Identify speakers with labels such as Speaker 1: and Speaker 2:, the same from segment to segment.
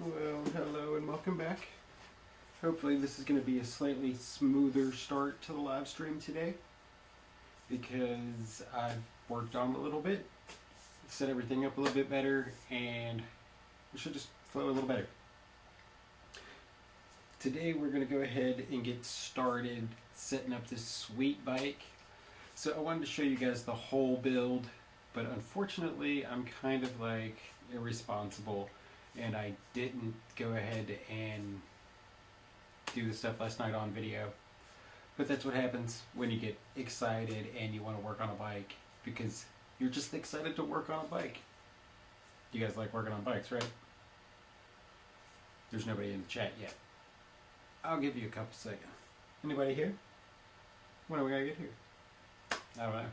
Speaker 1: Well, hello and welcome back. Hopefully this is going to be a slightly smoother start to the live stream today because I've worked on it a little bit, set everything up a little bit better, and it should just flow a little better. Today we're going to go ahead and get started setting up this sweet bike. So I wanted to show you guys the whole build, but unfortunately I'm kind of like irresponsible and I didn't go ahead and do the stuff last night on video. But that's what happens when you get excited and you want to work on a bike, because you're just excited to work on a bike. You guys like working on bikes, right? There's nobody in the chat yet. I'll give you a couple seconds. Anybody here? When are we gonna get here? I don't know.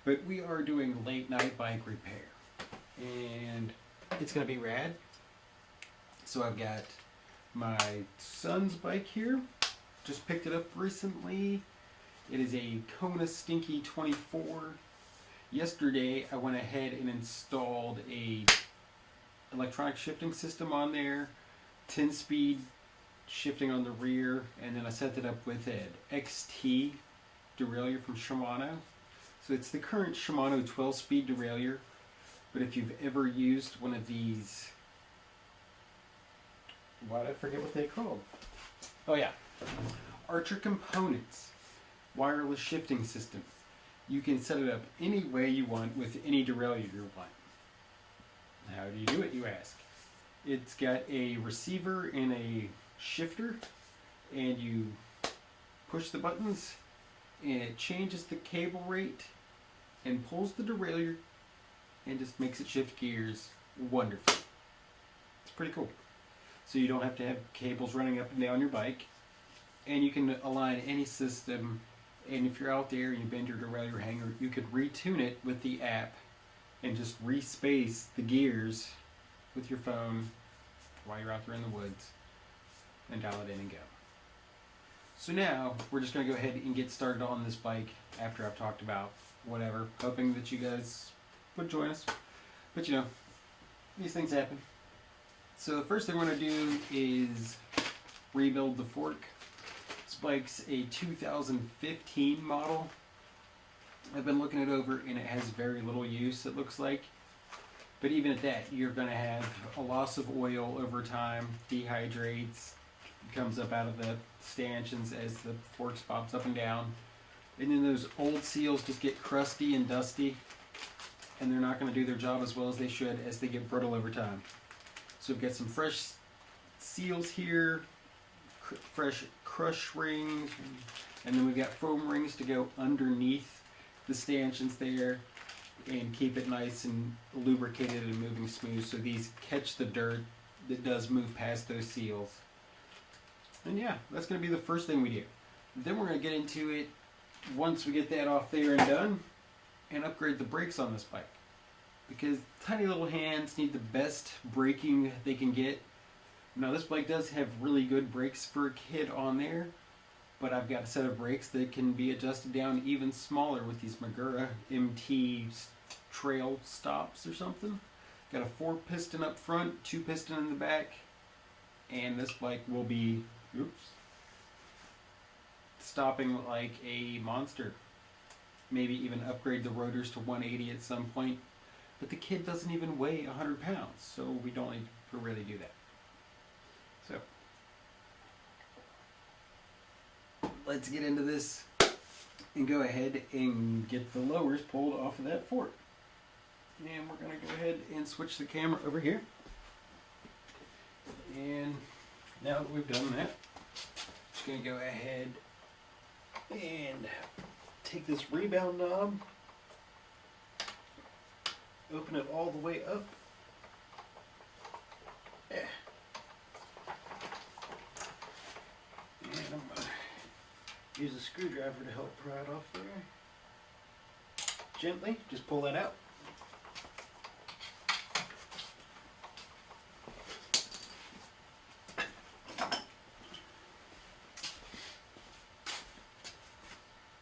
Speaker 1: But we are doing late night bike repair, and it's gonna be rad. So I've got my son's bike here. Just picked it up recently. It is a Kona Stinky 24. Yesterday I went ahead and installed a electronic shifting system on there, 10-speed shifting on the rear, and then I set it up with an XT derailleur from Shimano. So it's the current Shimano 12-speed derailleur, but if you've ever used one of these, why did I forget what they're called? Oh yeah, Archer Components wireless shifting system. You can set it up any way you want with any derailleur you want. How do you do it, you ask? It's got a receiver and a shifter, and you push the buttons and it changes the cable rate and pulls the derailleur and just makes it shift gears wonderfully. It's pretty cool. So you don't have to have cables running up and down your bike, and you can align any system, and if you're out there and you bend your derailleur hanger, you could retune it with the app and just respace the gears with your phone while you're out there in the woods and dial it in and go. So now we're just going to go ahead and get started on this bike after I've talked about whatever, hoping that you guys would join us. But you know, these things happen. So the first thing we're going to do is rebuild the fork. This bike's a 2015 model. I've been looking it over and it has very little use, it looks like. But even at that, you're going to have a loss of oil over time, dehydrates, comes up out of the stanchions as the forks pops up and down. And then those old seals just get crusty and dusty, and they're not going to do their job as well as they should as they get brittle over time. So we've got some fresh seals here, fresh crush rings, and then we've got foam rings to go underneath the stanchions there and keep it nice and lubricated and moving smooth so these catch the dirt that does move past those seals. And yeah, that's going to be the first thing we do. Then we're going to get into it once we get that off there and done, and upgrade the brakes on this bike. Because tiny little hands need the best braking they can get. Now this bike does have really good brakes for a kid on there, but I've got a set of brakes that can be adjusted down even smaller with these Magura MT Trail Stops or something. Got a 4-piston up front, 2-piston in the back, and this bike will be, stopping like a monster. Maybe even upgrade the rotors to 180 at some point. But the kid doesn't even weigh 100 pounds, so we don't need to really do that. So, let's get into this and go ahead and get the lowers pulled off of that fork. And we're going to go ahead and switch the camera over here. And now that we've done that, I'm just going to go ahead and take this rebound knob, open it all the way up. And I'm going to use a screwdriver to help pry it off there. Gently, just pull that out.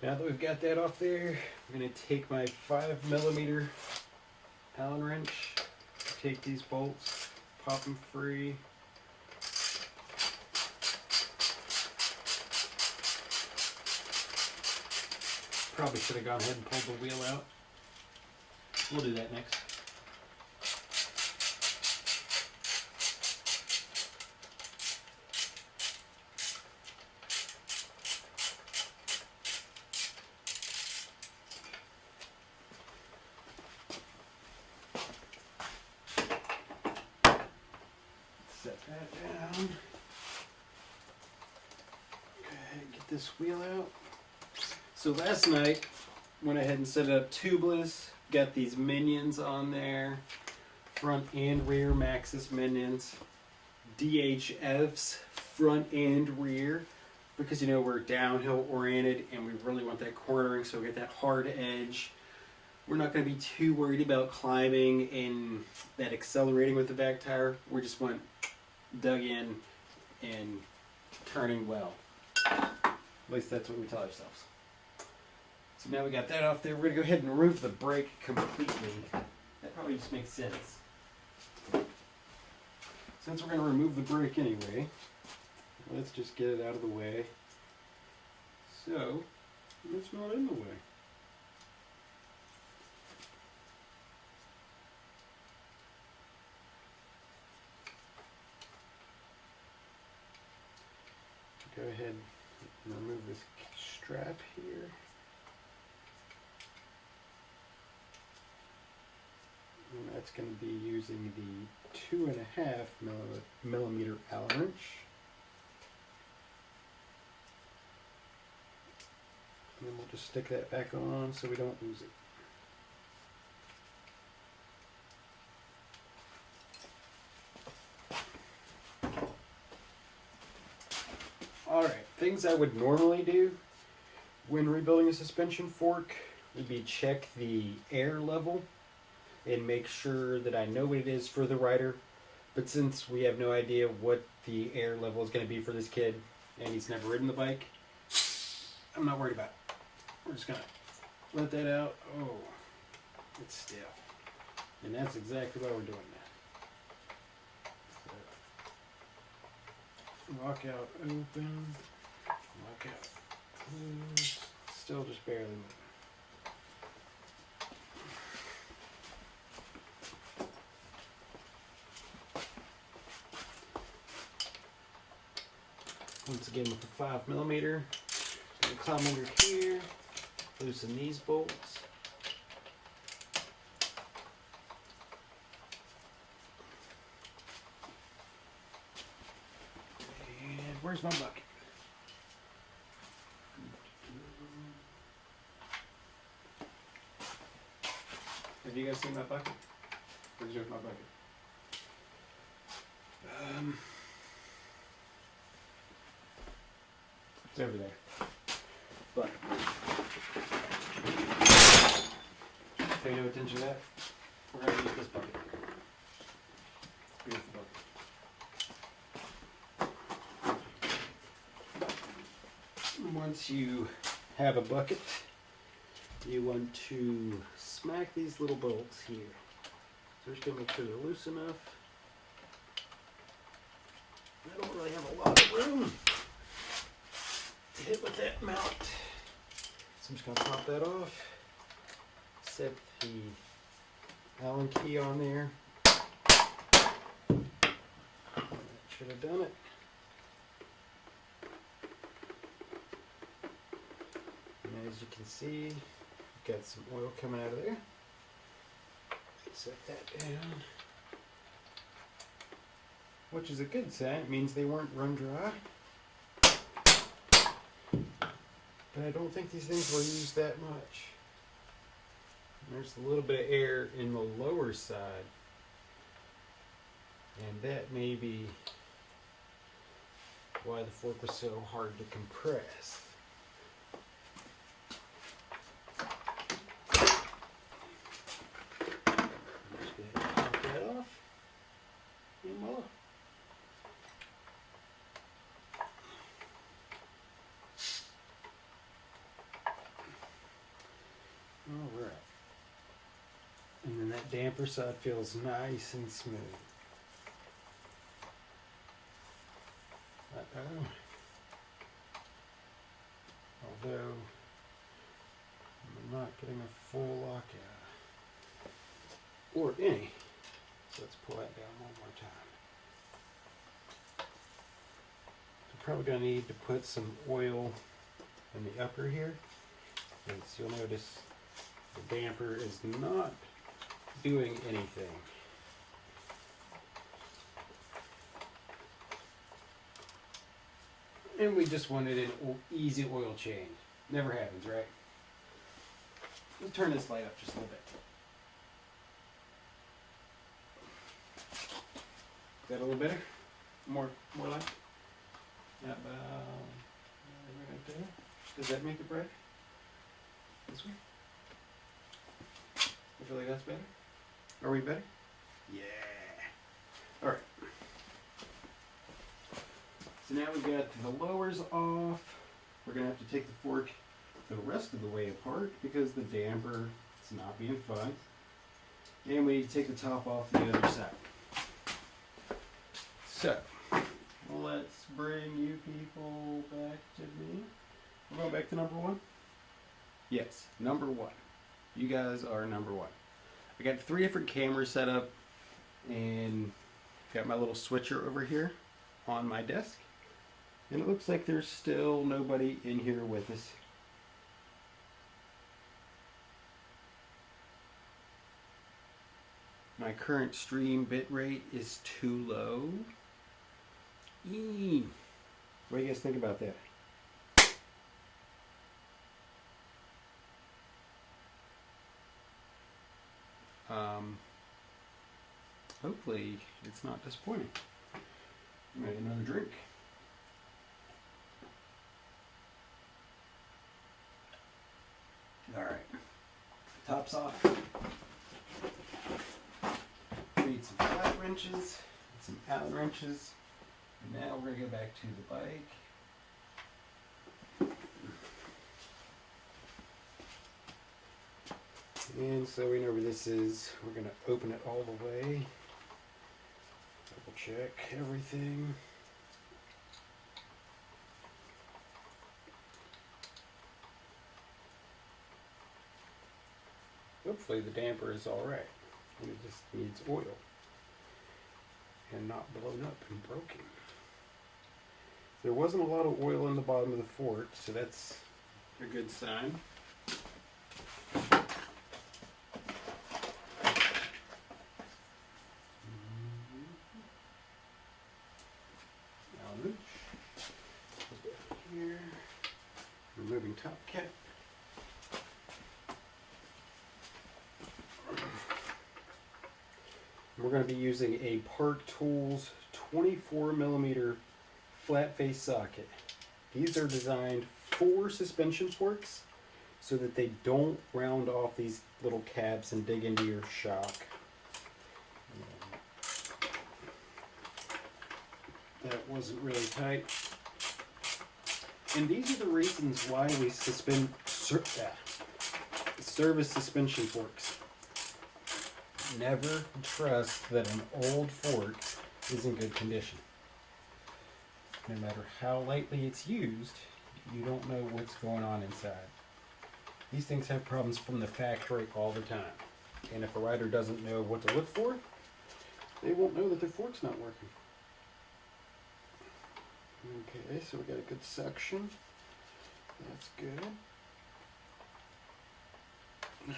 Speaker 1: Now that we've got that off there, I'm going to take my 5mm Allen wrench, take these bolts, pop them free, Probably should have gone ahead and pulled the wheel out. We'll do that next. Set that down. Okay, get this wheel out. So last night, went ahead and set up tubeless. Got these minions on there, front and rear Maxxis minions, DHFs front and rear, because you know we're downhill oriented and we really want that cornering, so we get that hard edge. We're not going to be too worried about climbing and that accelerating with the back tire. We just want dug in and turning well. At least that's what we tell ourselves. So now we got that off there. We're going to go ahead and remove the brake completely. That probably just makes sense. Since we're going to remove the brake anyway, let's just get it out of the way. So, it's not in the way. Go ahead and remove this strap here. And that's going to be using the 2.5 millimeter Allen wrench. And then we'll just stick that back on so we don't lose it. Alright, things I would normally do when rebuilding a suspension fork would be check the air level and make sure that I know what it is for the rider. But since we have no idea what the air level is going to be for this kid, and he's never ridden the bike, I'm not worried about it. We're just going to let that out. Oh, it's stiff. And that's exactly why we're doing that. Lock out open, lock out closed, still just barely moving. Once again with the 5 millimeter, gonna climb under here, loosen these bolts. And where's my bucket? Have you guys seen my bucket? Where's my bucket? It's over there. But pay no attention to that. We're going to use this bucket. Beautiful bucket. Once you have a bucket, you want to smack these little bolts here. So we're just going to make sure they're loose enough. I don't really have a lot of room to hit with that mount. So I'm just going to pop that off. Set the Allen key on there. That should have done it. And as you can see, we've got some oil coming out of there. Set that down. Which is a good sign. It means they weren't run dry. But I don't think these things were used that much. And there's a little bit of air in the lower side. And that may be why the fork was so hard to compress. Just go ahead and pop that off. And voila. Alright. And then that damper side feels nice and smooth. Although
Speaker 2: not getting a full lockout. Or any. So let's pull that down one more time. I'm probably going to need to put some oil in the upper here. As you'll notice, the damper is not doing anything. And we just wanted an easy oil change. Never happens, right? Let's turn this light up just a little bit. Is that a little better? More light? Yeah, right there. Does that make it bright? This way? I feel like that's better. Are we better? Yeah. All right. So now we've got the lowers off. We're gonna have to take the fork the rest of the way apart because the damper is not being fun. And we need to take the top off the other side. So, let's bring you people back to me. We're going back to number one? Yes, number one. You guys are number one. I got 3 different cameras set up and got my little switcher over here on my desk. And it looks like there's still nobody in here with us. My current stream bitrate is too low. Eee. What do you guys think about that? Hopefully it's not disappointing. Ready, another drink. All right, top's off. We need some flat wrenches, some Allen wrenches, and now we're gonna go back to the bike. And so we know where this is. We're gonna open it all the way. Double check everything. Hopefully the damper is alright. And it just needs oil. And not blown up and broken. There wasn't a lot of oil in the bottom of the fork, so that's a good sign. Here, removing top cap. We're going to be using a Park Tools 24mm flat face socket. These are designed for suspension forks so that they don't round off these little caps and dig into your shock. That wasn't really tight. And these are the reasons why we service suspension forks. Never trust that an old fork is in good condition. No matter how lightly it's used, you don't know what's going on inside. These things have problems from the factory all the time. And if a rider doesn't know what to look for, they won't know that their fork's not working. Okay, so we got a good section. That's good. The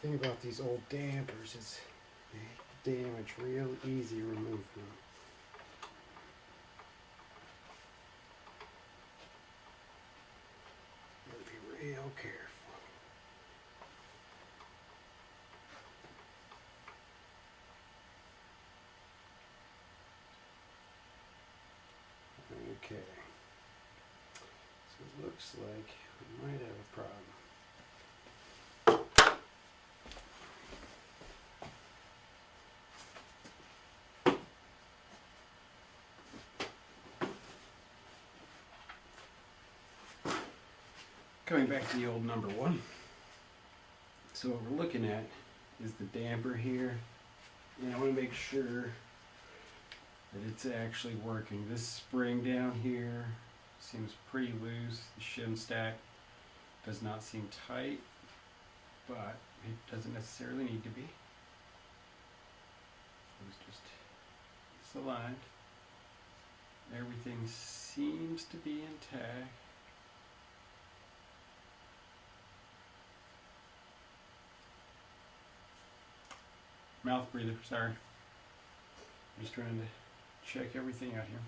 Speaker 2: thing about these old dampers is they damage real easy removing them. Real careful. Okay. So it looks like we might have a problem. Coming back to the old number one. So what we're looking at is the damper here, and I want to make sure that it's actually working. This spring down here seems pretty loose. The shim stack does not seem tight, but it doesn't necessarily need to be. It's just misaligned. Everything seems to be intact. Mouth breather, sorry. I'm just trying to check everything out here.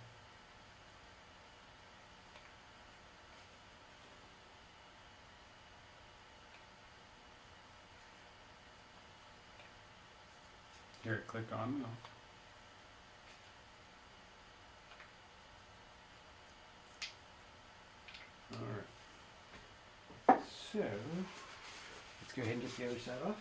Speaker 2: Here it click on and off. Alright. So let's go ahead and get the other side off.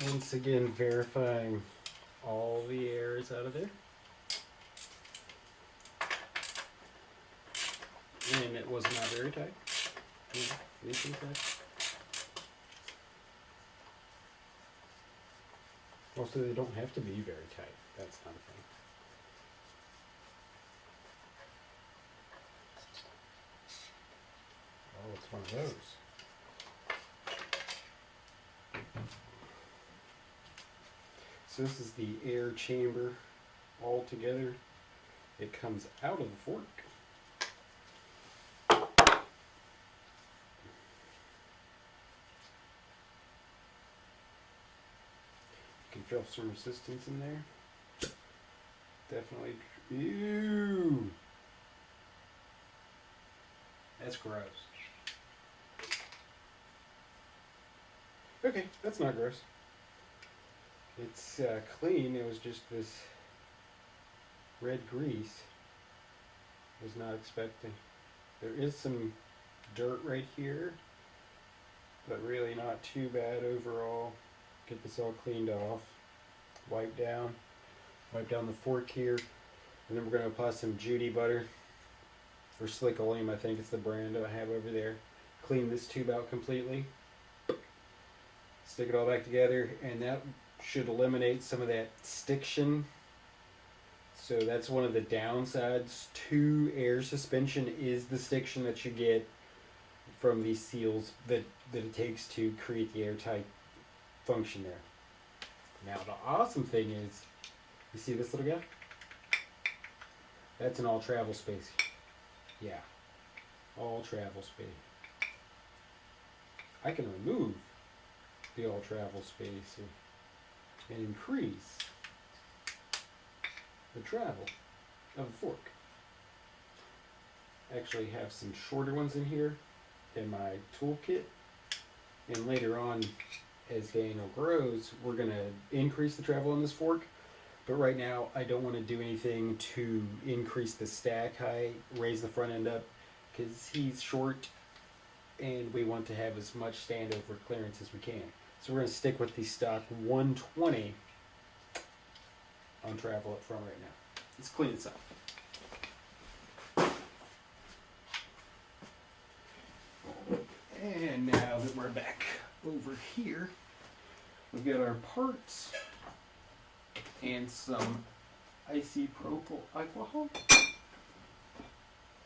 Speaker 2: Once again, verifying all the air is out of there. And it was not very tight. Anything tight. Also, they don't have to be very tight. That's not a thing. Oh, it's one of those. So this is the air chamber all together. It comes out of the fork. You can feel some resistance in there. Definitely. Ew! That's gross. Okay, that's not gross. It's clean. It was just this red grease. Was not expecting. There is some dirt right here, but really not too bad overall. Get this all cleaned off. Wipe down the fork here, and then we're going to apply some Judy butter for Slick Oleum. I think it's the brand I have over there. Clean this tube out completely. Stick it all back together, and that should eliminate some of that stiction. So that's one of the downsides to air suspension, is the stiction that you get from these seals that it takes to create the airtight function there. Now the awesome thing is, you see this little guy? That's an all travel space. Yeah, all travel space. I can remove the all travel space and increase the travel of the fork. I actually have some shorter ones in here in my toolkit, and later on, as Daniel grows, we're going to increase the travel on this fork. But right now, I don't want to do anything to increase the stack height, raise the front end up, because he's short and we want to have as much standover clearance as we can. So we're going to stick with the stock 120 on travel up front right now. Let's clean this up. And now that we're back over here, we've got our parts and some isopropyl alcohol.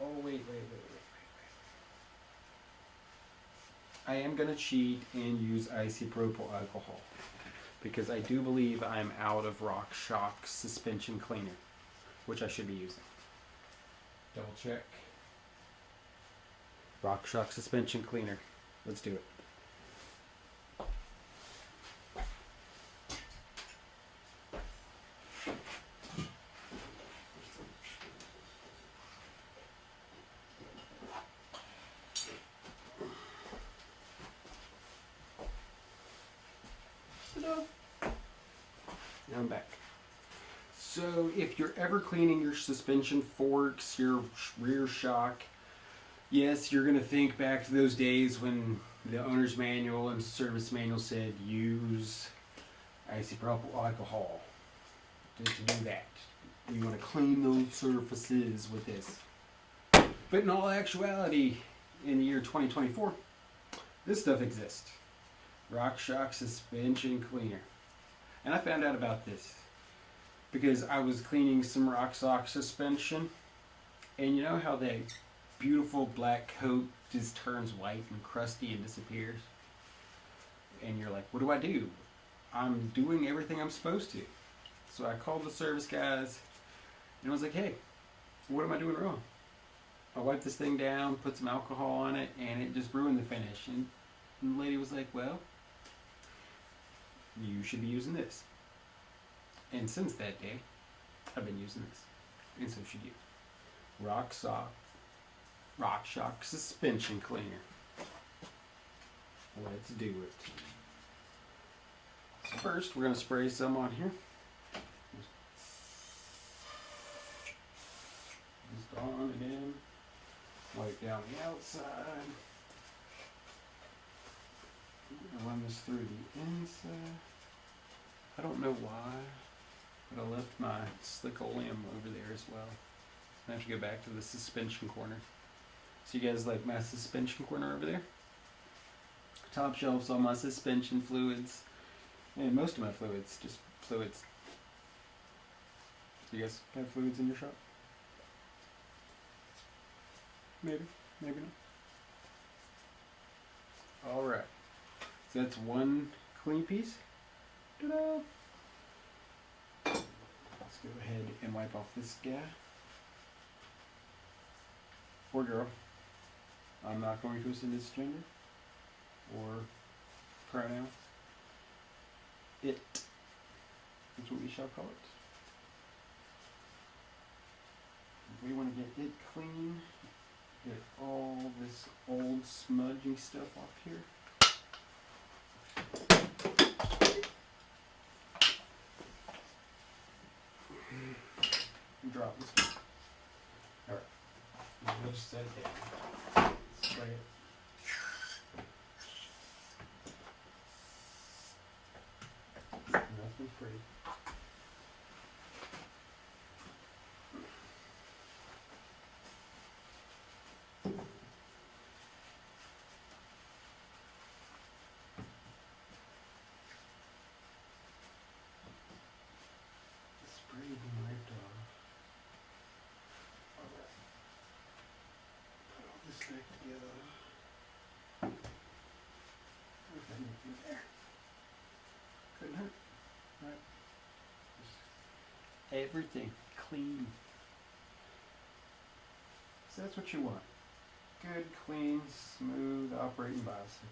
Speaker 2: Oh, wait. I am going to cheat and use isopropyl alcohol because I do believe I'm out of RockShox suspension cleaner, which I should be using. Double check. RockShox suspension cleaner. Let's do it. Now I'm back. So if you're ever cleaning your suspension forks, your rear shock, yes, you're going to think back to those days when the owner's manual and service manual said use isopropyl alcohol to do that. You want to clean those surfaces with this. But in all actuality, in the year 2024, this stuff exists. RockShox Suspension Cleaner. And I found out about this because I was cleaning some RockShox suspension, and you know how that beautiful black coat just turns white and crusty and disappears? And you're like, what do I do? I'm doing everything I'm supposed to. So I called the service guys and I was like, hey, what am I doing wrong? I wiped this thing down, put some alcohol on it, and it just ruined the finish. And the lady was like, well, you should be using this. And since that day, I've been using this. And so should you. RockShox Suspension Cleaner. Let's do it. So first, we're going to spray some on here. Just on again. Wipe down the outside. I'm going to run this through the inside. I don't know why, but I left my slick oleum over there as well. I have to go back to the suspension corner. So you guys like my suspension corner over there? Top shelves, all my suspension fluids. And most of my fluids, just fluids. Do you guys have fluids in your shop? Maybe, maybe not. Alright. So that's one clean piece. Ta-da! Let's go ahead and wipe off this guy. Or girl. I'm not going to assume this gender or pronoun. It. That's what we shall call it. We want to get it clean. Get all this old smudgy stuff off here. Drop this one. Alright. We'll just set it down. Spray it. Nothing pretty. Spray being wiped off. Alright. Put all this back together. What if I need in there? Couldn't hurt. Right. Just everything clean. So that's what you want. Good, clean, smooth operating bicycle.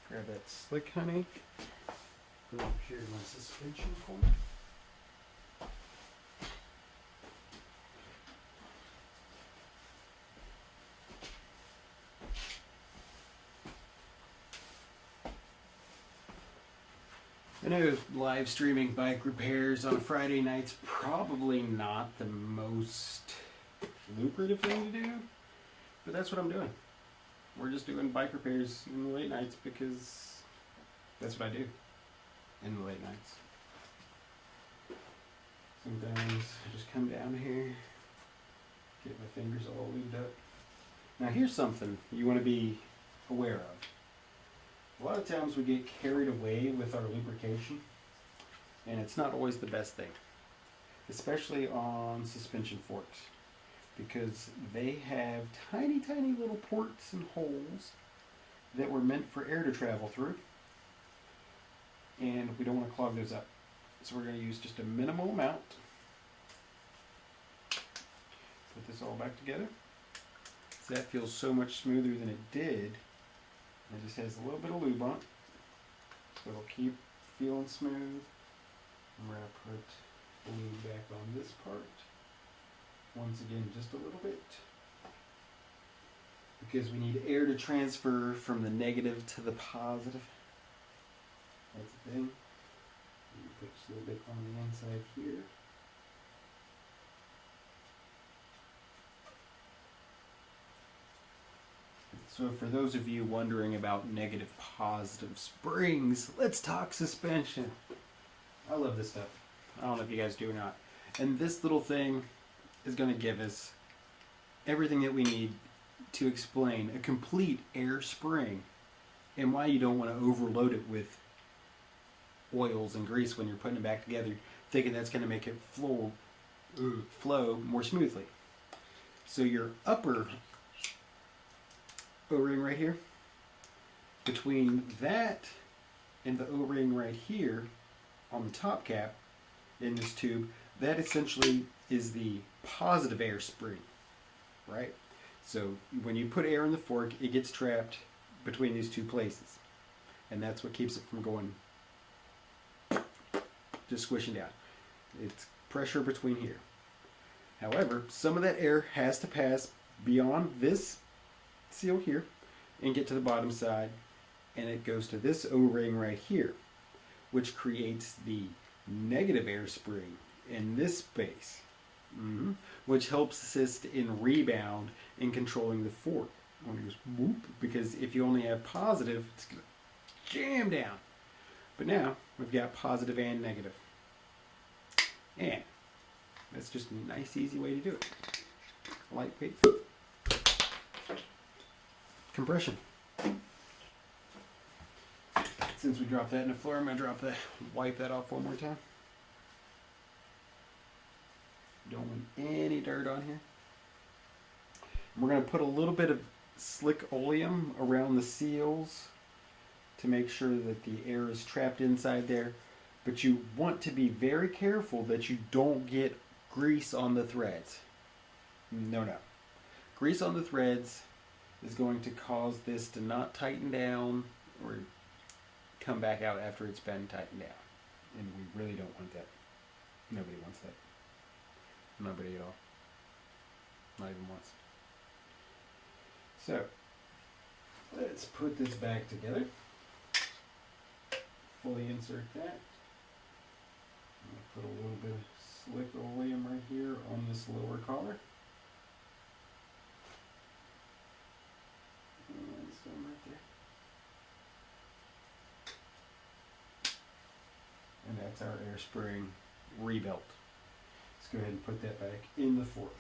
Speaker 2: Grab that slick honey. Go up here to my suspension corner. I know live streaming bike repairs on a Friday night's probably not the most lucrative thing to do, but that's what I'm doing. We're just doing bike repairs in the late nights because that's what I do in the late nights. Sometimes I just come down here, get my fingers all lubed up. Now here's something you want to be aware of. A lot of times we get carried away with our lubrication, and it's not always the best thing, especially on suspension forks, because they have tiny, tiny little ports and holes that were meant for air to travel through, and we don't want to clog those up. So we're going to use just a minimal amount. Put this all back together. So that feels so much smoother than it did. It just has a little bit of lube on it, so it'll keep feeling smooth. And we're going to put the lube back on this part. Once again, just a little bit. Because we need air to transfer from the negative to the positive. That's the thing. You put just a little bit on the inside here.
Speaker 1: So for those of you wondering about negative positive springs, let's talk suspension. I love this stuff. I don't know if you guys do or not. And this little thing is going to give us everything that we need to explain a complete air spring and why you don't want to overload it with oils and grease when you're putting it back together, thinking that's going to make it flow more smoothly. So your upper O-ring right here, between that and the O-ring right here on the top cap in this tube, that essentially is the positive air spring, right? So when you put air in the fork, it gets trapped between these two places, and that's what keeps it from going, just squishing down. It's pressure between here. However, some of that air has to pass beyond this seal here and get to the bottom side, and it goes to this O-ring right here, which creates the negative air spring in this space, which helps assist in rebound and controlling the fork when it goes whoop, because if you only have positive, it's going to jam down. But now we've got positive and negative, and that's just a nice easy way to do it. Lightweight compression. Since we dropped that in the floor, I'm going to wipe that off one more time. Don't want any dirt on here. We're going to put a little bit of slick oleum around the seals to make sure that the air is trapped inside there. But you want to be very careful that you don't get grease on the threads. No. Grease on the threads is going to cause this to not tighten down or come back out after it's been tightened down. And we really don't want that. Nobody wants that. Nobody at all. Not even once. So, let's put this back together. Fully insert that. Put a little bit of slick oleum right here on this lower collar. And some right there. And that's our air spring rebuilt. Let's go ahead and put that back in the fork.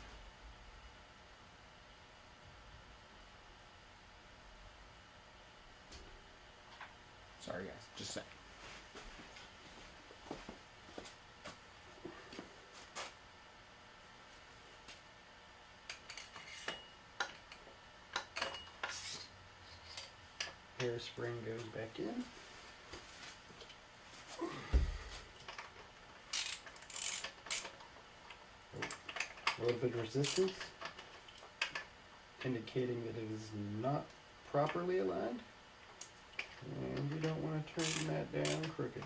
Speaker 1: Sorry guys, just a sec. Air spring goes back in. A little bit of resistance, indicating that it is not properly aligned. And you don't want to turn that down crooked.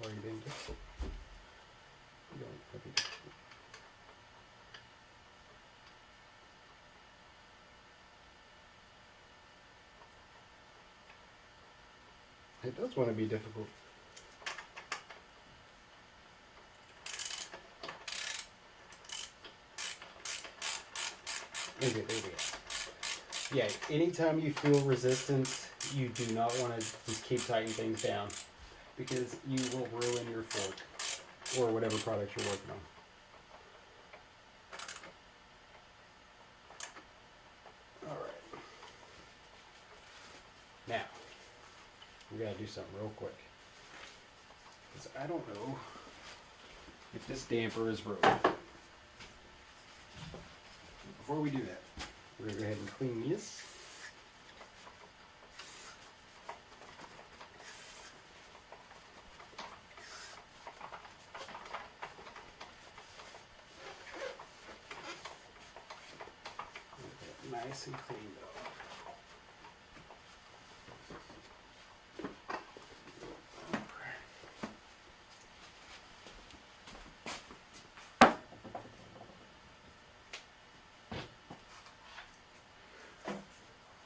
Speaker 1: Or you being difficult. You don't want to be difficult. It does want to be difficult. There we go. Yeah, anytime you feel resistance, you do not want to just keep tightening things down, because you will ruin your fork or whatever product you're working on. Alright. Now, we gotta do something real quick, because I don't know if this damper is broken. Before we do that, we're going to go ahead and clean this. Get that nice and cleaned off.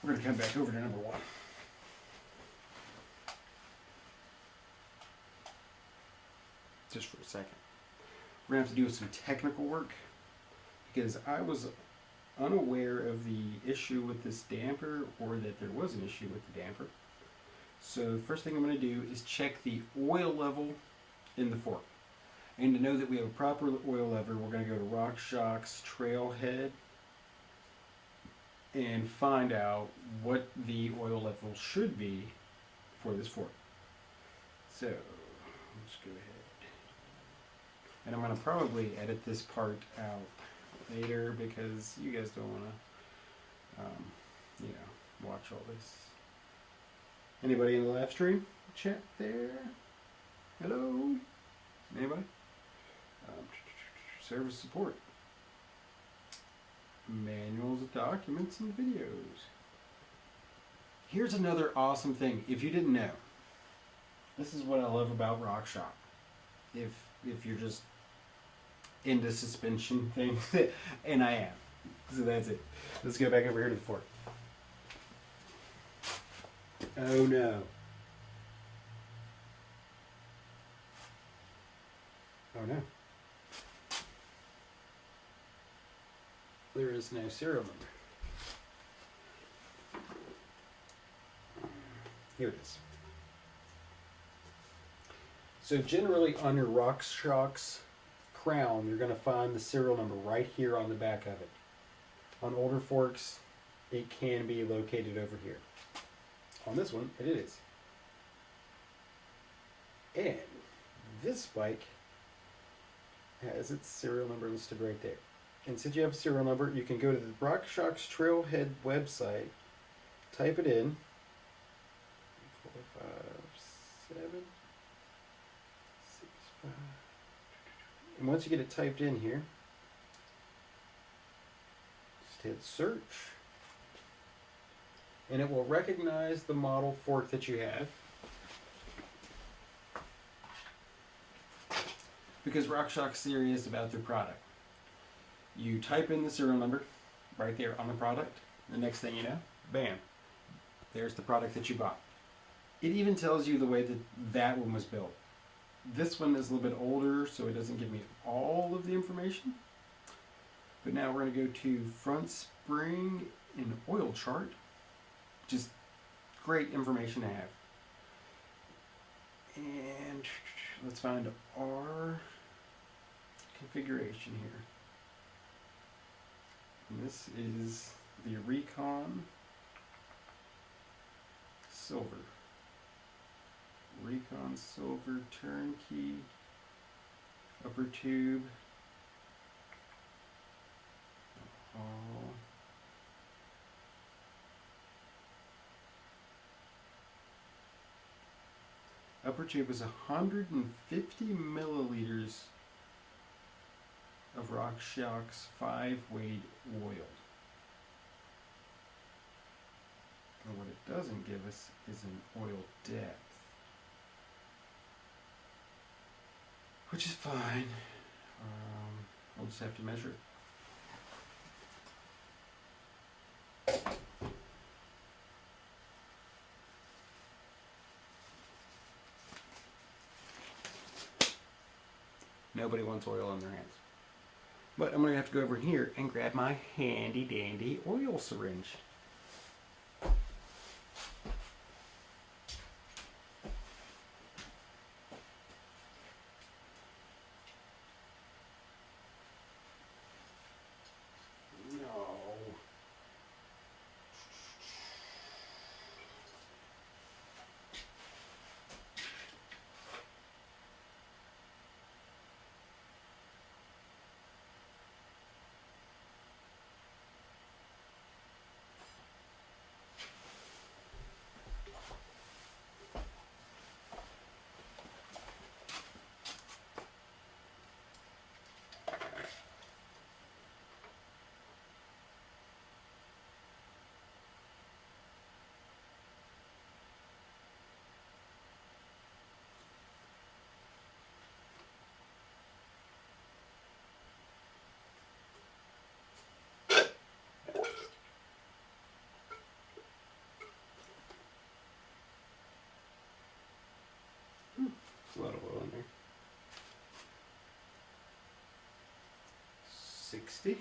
Speaker 1: We're going to come back over to number one. Just for a second. We're
Speaker 2: we're going to have to do some technical work because I was unaware of the issue with this damper, or that there was an issue with the damper. So first thing I'm going to do is check the oil level in the fork. And to know that we have a proper oil level, we're going to go to RockShox Trailhead and find out what the oil level should be for this fork. So let's go ahead. And I'm going to probably edit this part out later because you guys don't want to, watch all this. Anybody in the live stream chat there? Hello? Anybody? Service support. Manuals, documents, and videos. Here's another awesome thing. If you didn't know, this is what I love about RockShox. If you're just into suspension things, and I am. So that's it. Let's go back over here to the fork. Oh no. Oh no. There is no serial number. Here it is. So generally on your RockShox crown, you're going to find the serial number right here on the back of it. On older forks, it can be located over here. On this one, it is. And this bike has its serial number listed right there. And since you have a serial number, you can go to the RockShox Trailhead website, type it in, 457, 65. And once you get it typed in here, just hit search. And it will recognize the model fork that you have. Because RockShox is serious about their product. You type in the serial number right there on the product. The next thing you know, bam, there's the product that you bought. It even tells you the way that that one was built. This one is a little bit older, so it doesn't give me all of the information. But now we're going to go to front spring and oil chart. Just great information to have. And let's find our configuration here. And this is the Recon Silver. Recon Silver turnkey upper tube. Upper tube is 150 milliliters of RockShox 5-weight oil. And what it doesn't give us is an oil depth, which is fine. I'll just have to measure it. Nobody wants oil on their hands. But I'm going to have to go over here and grab my handy dandy oil syringe. There's a lot of oil in there. 60.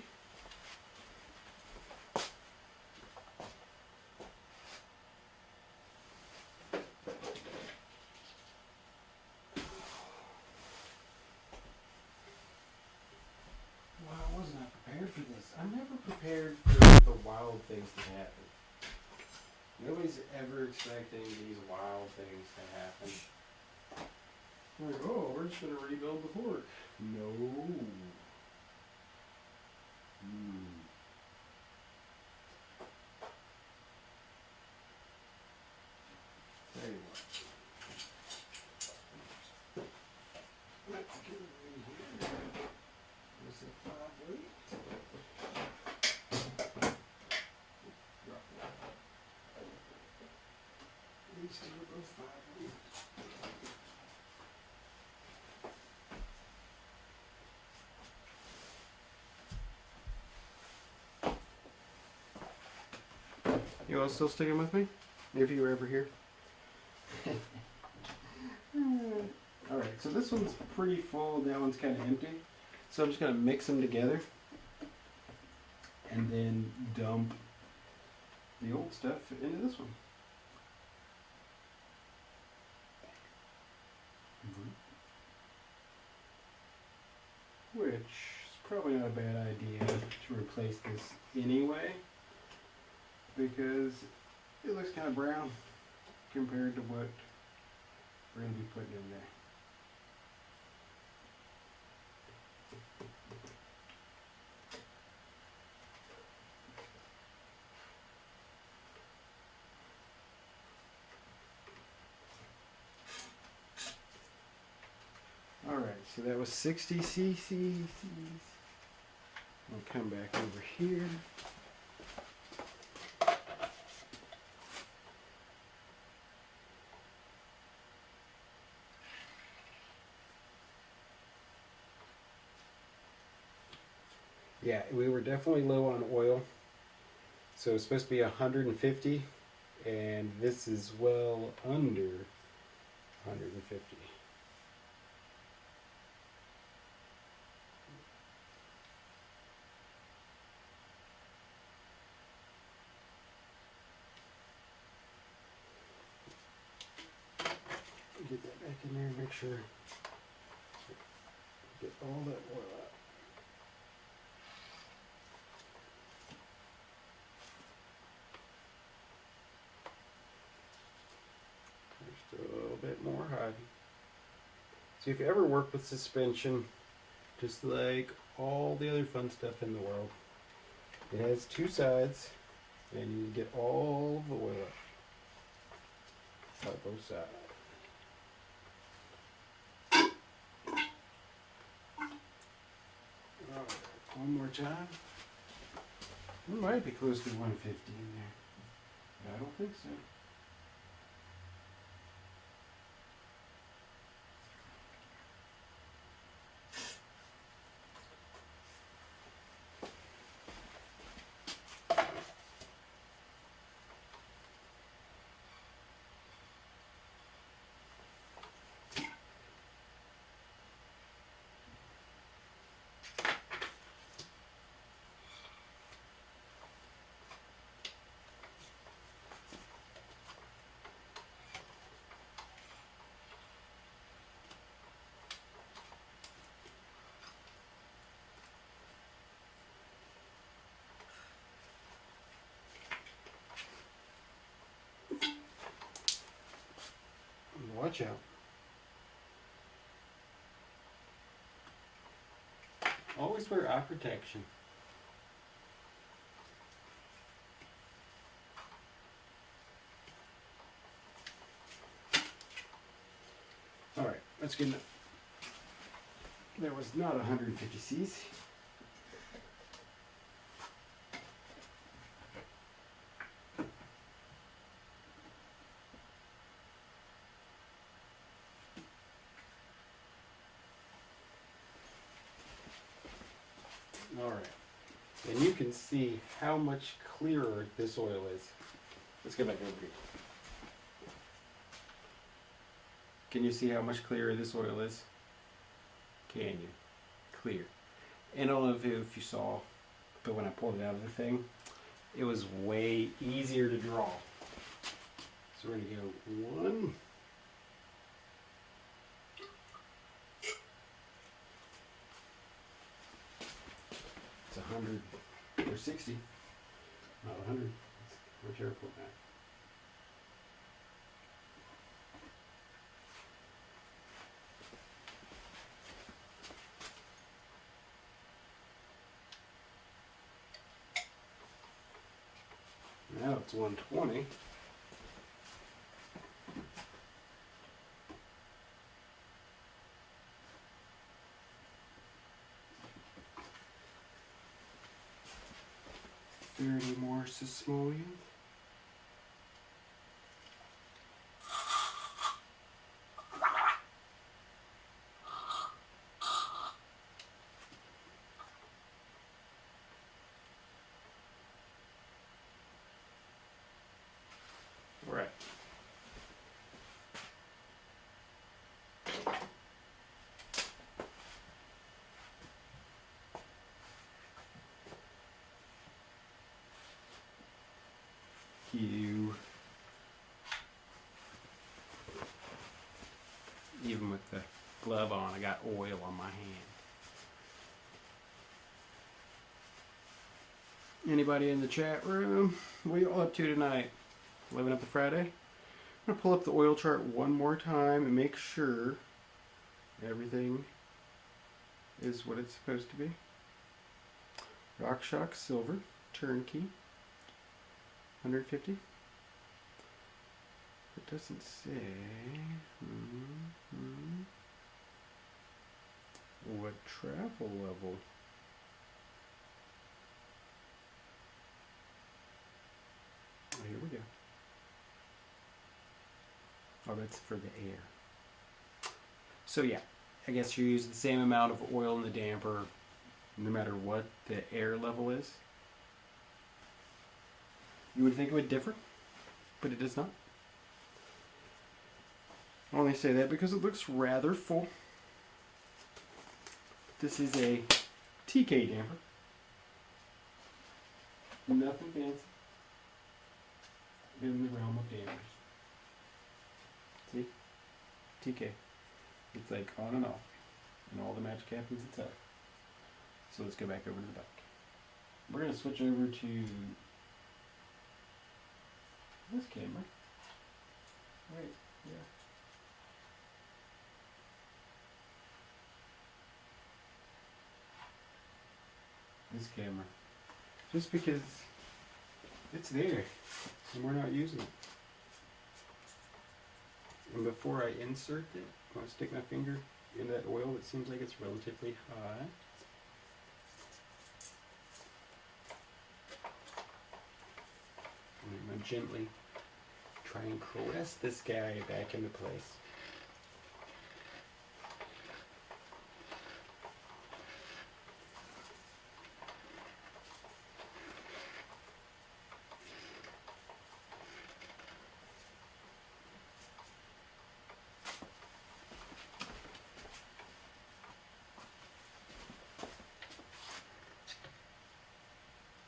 Speaker 2: Wow, I was not prepared for this. I'm never prepared for the wild things to happen. Nobody's ever expecting these wild things to happen. Like, oh, we're just going to rebuild the fort. No. Tell you what. Let's get it in here. There's a 5 weight. Drop it. These two are both 5 weight. You all still sticking with me? If you were ever here. Alright, so this one's pretty full, that one's kind of empty. So I'm just going to mix them together and then dump the old stuff into this one. Which is probably not a bad idea to replace this anyway, because it looks kind of brown compared to what we're going to be putting in there. Alright, so that was 60 cc's. We'll come back over here. Yeah, we were definitely low on oil. So it's supposed to be 150, and this is well under 150. Get that back in there and make sure get all that oil out. Just a little bit more high. So if you ever work with suspension, just like all the other fun stuff in the world, it has 2 sides, and you get all the oil out both sides. Alright, one more time. We might be close to 150 in there, but I don't think so. Watch out. Always wear eye protection. Alright, that's good enough. There was not 150 C's. Alright, and you can see how much clearer this oil is. Let's go back over here. Can you see how much clearer this oil is? Can you? Clear. And I don't know if you saw, but when I pulled it out of the thing, it was way easier to draw. So we're going to go 1. It's 100 or 60, not 100. We're careful with that. Now it's 120. $30 more simoleons. All right. Even with the glove on, I got oil on my hand. Anybody in the chat room? What are you all up to tonight? Living up the Friday? I'm going to pull up the oil chart one more time and make sure everything is what it's supposed to be. RockShox Silver, turnkey, 150. It doesn't say what travel level. Oh, here we go. Oh, that's for the air. So yeah, I guess you use the same amount of oil in the damper no matter what the air level is. You would think it would differ, but it does not. I only say that because it looks rather full. This is a TK damper. Nothing fancy. In the realm of dampers. See? TK. It's like on and off. And all the magic happens inside. So let's go back over to the back. We're going to switch over to this camera. Right, yeah. This camera. Just because it's there and we're not using it. And before I insert it, I'm going to stick my finger in that oil that seems like it's relatively hot. I'm going to gently try and caress this guy back into place.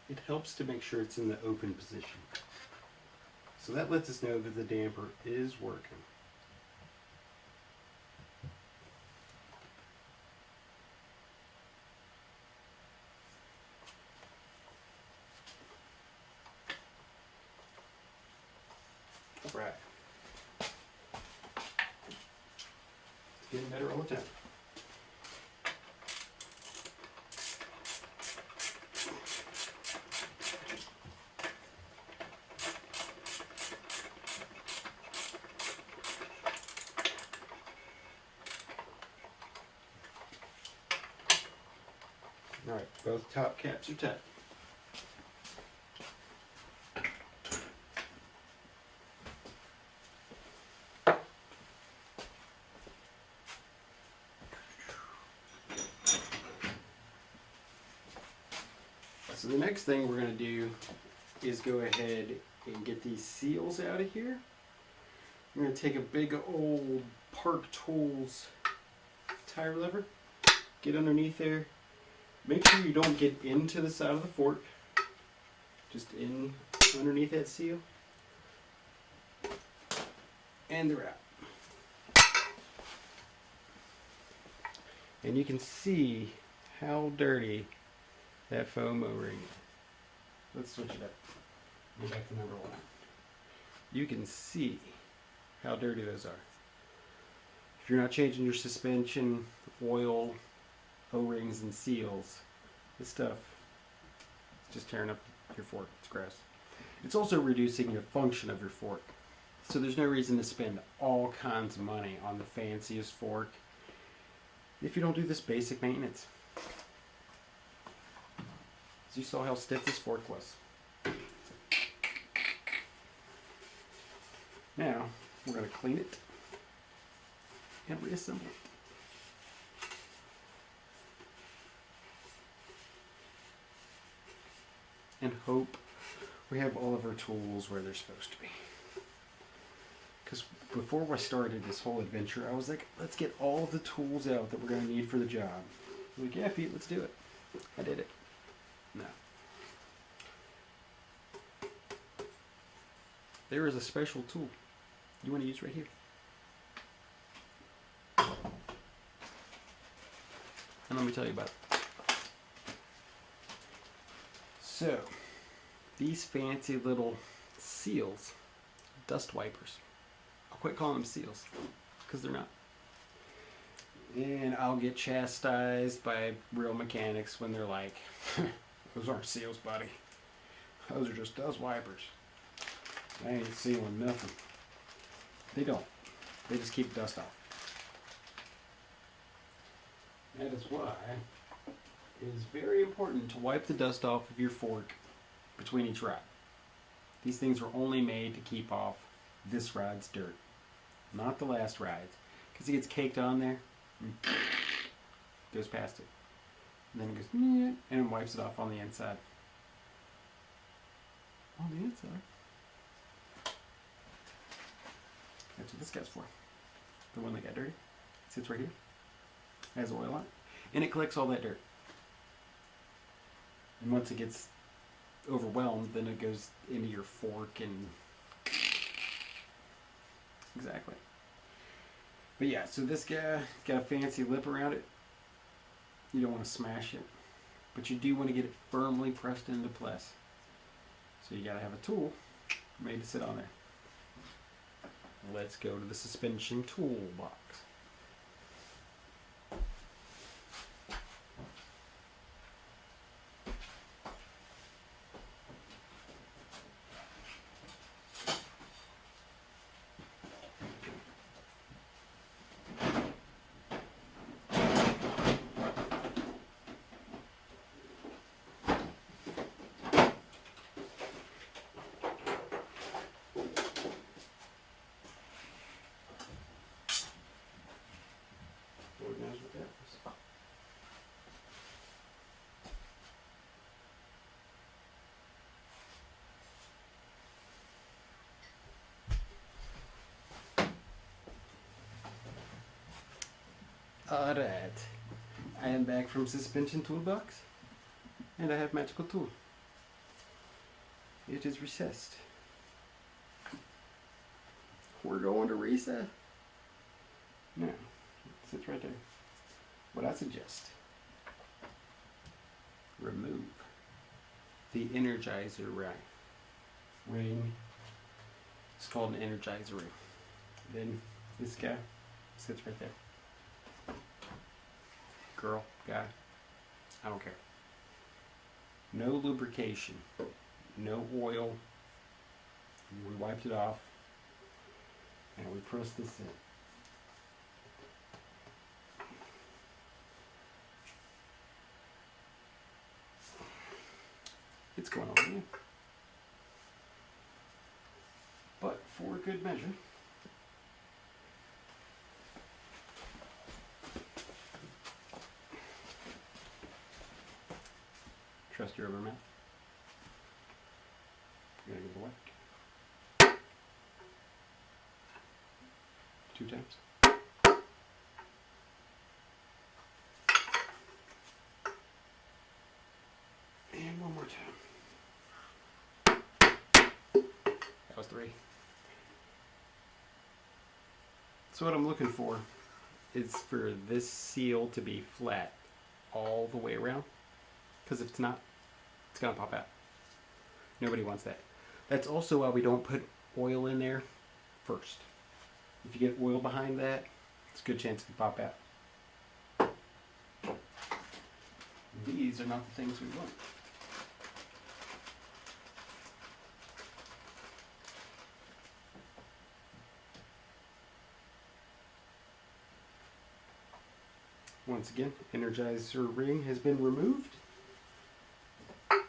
Speaker 2: It helps to make sure it's in the open position. So that lets us know that the damper is working. All right. It's getting better all the time. Alright, both top caps are tight. So the next thing we're going to do is go ahead and get these seals out of here. I'm going to take a big old Park Tools tire lever, get underneath there, Make sure you don't get into the side of the fork, just in underneath that seal, and they're out. And you can see how dirty that foam O-ring is. Let's switch it up. Go back to number 1. You can see how dirty those are. If you're not changing your suspension, oil, O-rings, and seals, this stuff is just tearing up your fork. It's gross. It's also reducing the function of your fork. So there's no reason to spend all kinds of money on the fanciest fork if you don't do this basic maintenance. As you saw how stiff this fork was. Now, we're going to clean it and reassemble it. And hope we have all of our tools where they're supposed to be. Because before I started this whole adventure, I was like, let's get all of the tools out that we're going to need for the job. I'm like, yeah, Pete, let's do it. I did it. No. There is a special tool you want to use right here. And let me tell you about it. So, these fancy little seals, dust wipers. I'll quit calling them seals, because they're not. And I'll get chastised by real mechanics when they're like, those aren't seals, buddy. Those are just dust wipers. They ain't sealing nothing. They don't. They just keep dust off. That is why it is very important to wipe the dust off of your fork between each ride. These things are only made to keep off this ride's dirt, not the last ride, because it gets caked on there, and goes past it, and then it goes, and it wipes it off on the inside. On the inside. That's what this guy's for. The one that got dirty. It sits right here. It has oil on it. And it collects all that dirt. And once it gets overwhelmed, then it goes into your fork and... Exactly. But yeah, so this guy got a fancy lip around it. You don't want to smash it. But you do want to get it firmly pressed into place. So you got to have a tool made to sit on there. Let's go to the suspension toolbox. Lord knows what that was. Alright, I am back from suspension toolbox, and I have magical tool. It is recessed. We're going to reset. Now, it sits right there. What I suggest, remove the energizer ring. It's called an energizer ring. Then this guy sits right there. Girl, guy, I don't care. No lubrication, no oil. We wiped it off, and we press this in. It's going on here. But for good measure, trust your rubber mouth. You're gonna give it a whack. 2 times. So what I'm looking for is for this seal to be flat all the way around. Because if it's not, it's going to pop out. Nobody wants that. That's also why we don't put oil in there first. If you get oil behind that, it's a good chance it can pop out. These are not the things we want. Once again, Energizer ring has been removed. You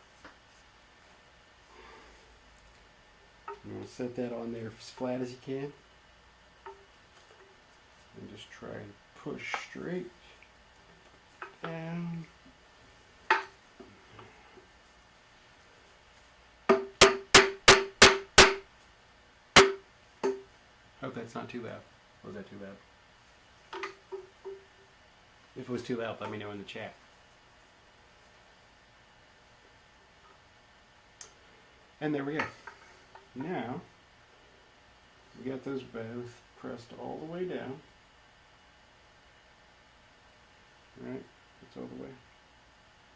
Speaker 2: want to set that on there as flat as you can. And just try and push straight down. Hope that's not too loud. Or was that too loud? If it was too loud, let me know in the chat. And there we go. Now, we got those both pressed all the way down. Right? It's all the way.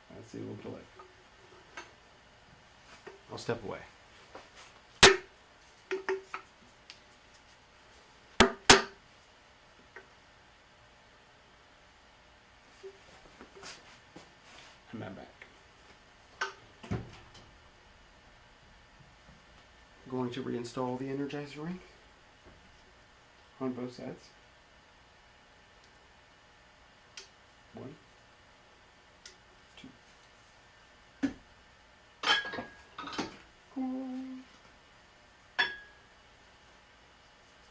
Speaker 2: I see a little delay. I'll step away. And I'm back. Going to reinstall the Energizer ring on both sides. 1, 2.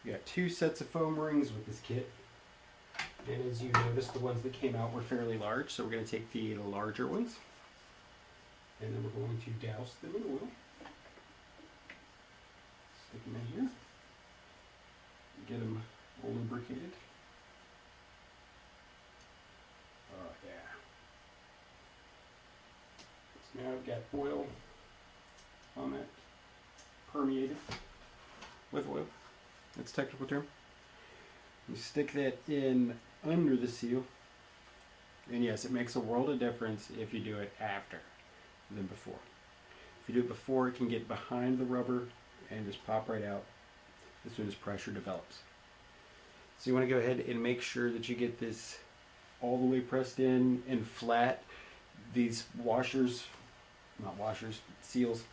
Speaker 2: We got 2 sets of foam rings with this kit. And as you noticed, the ones that came out were fairly large, so we're going to take the larger ones. And then we're going to douse them in oil. Stick them in here. Get them lubricated. Oh yeah. So now I've got oil on that, permeated with oil. That's a technical term. You stick that in under the seal. And yes, it makes a world of difference if you do it after than before. If you do it before, it can get behind the rubber and just pop right out as soon as pressure develops. So you want to go ahead and make sure that you get this all the way pressed in and flat. These washers, not washers, seals,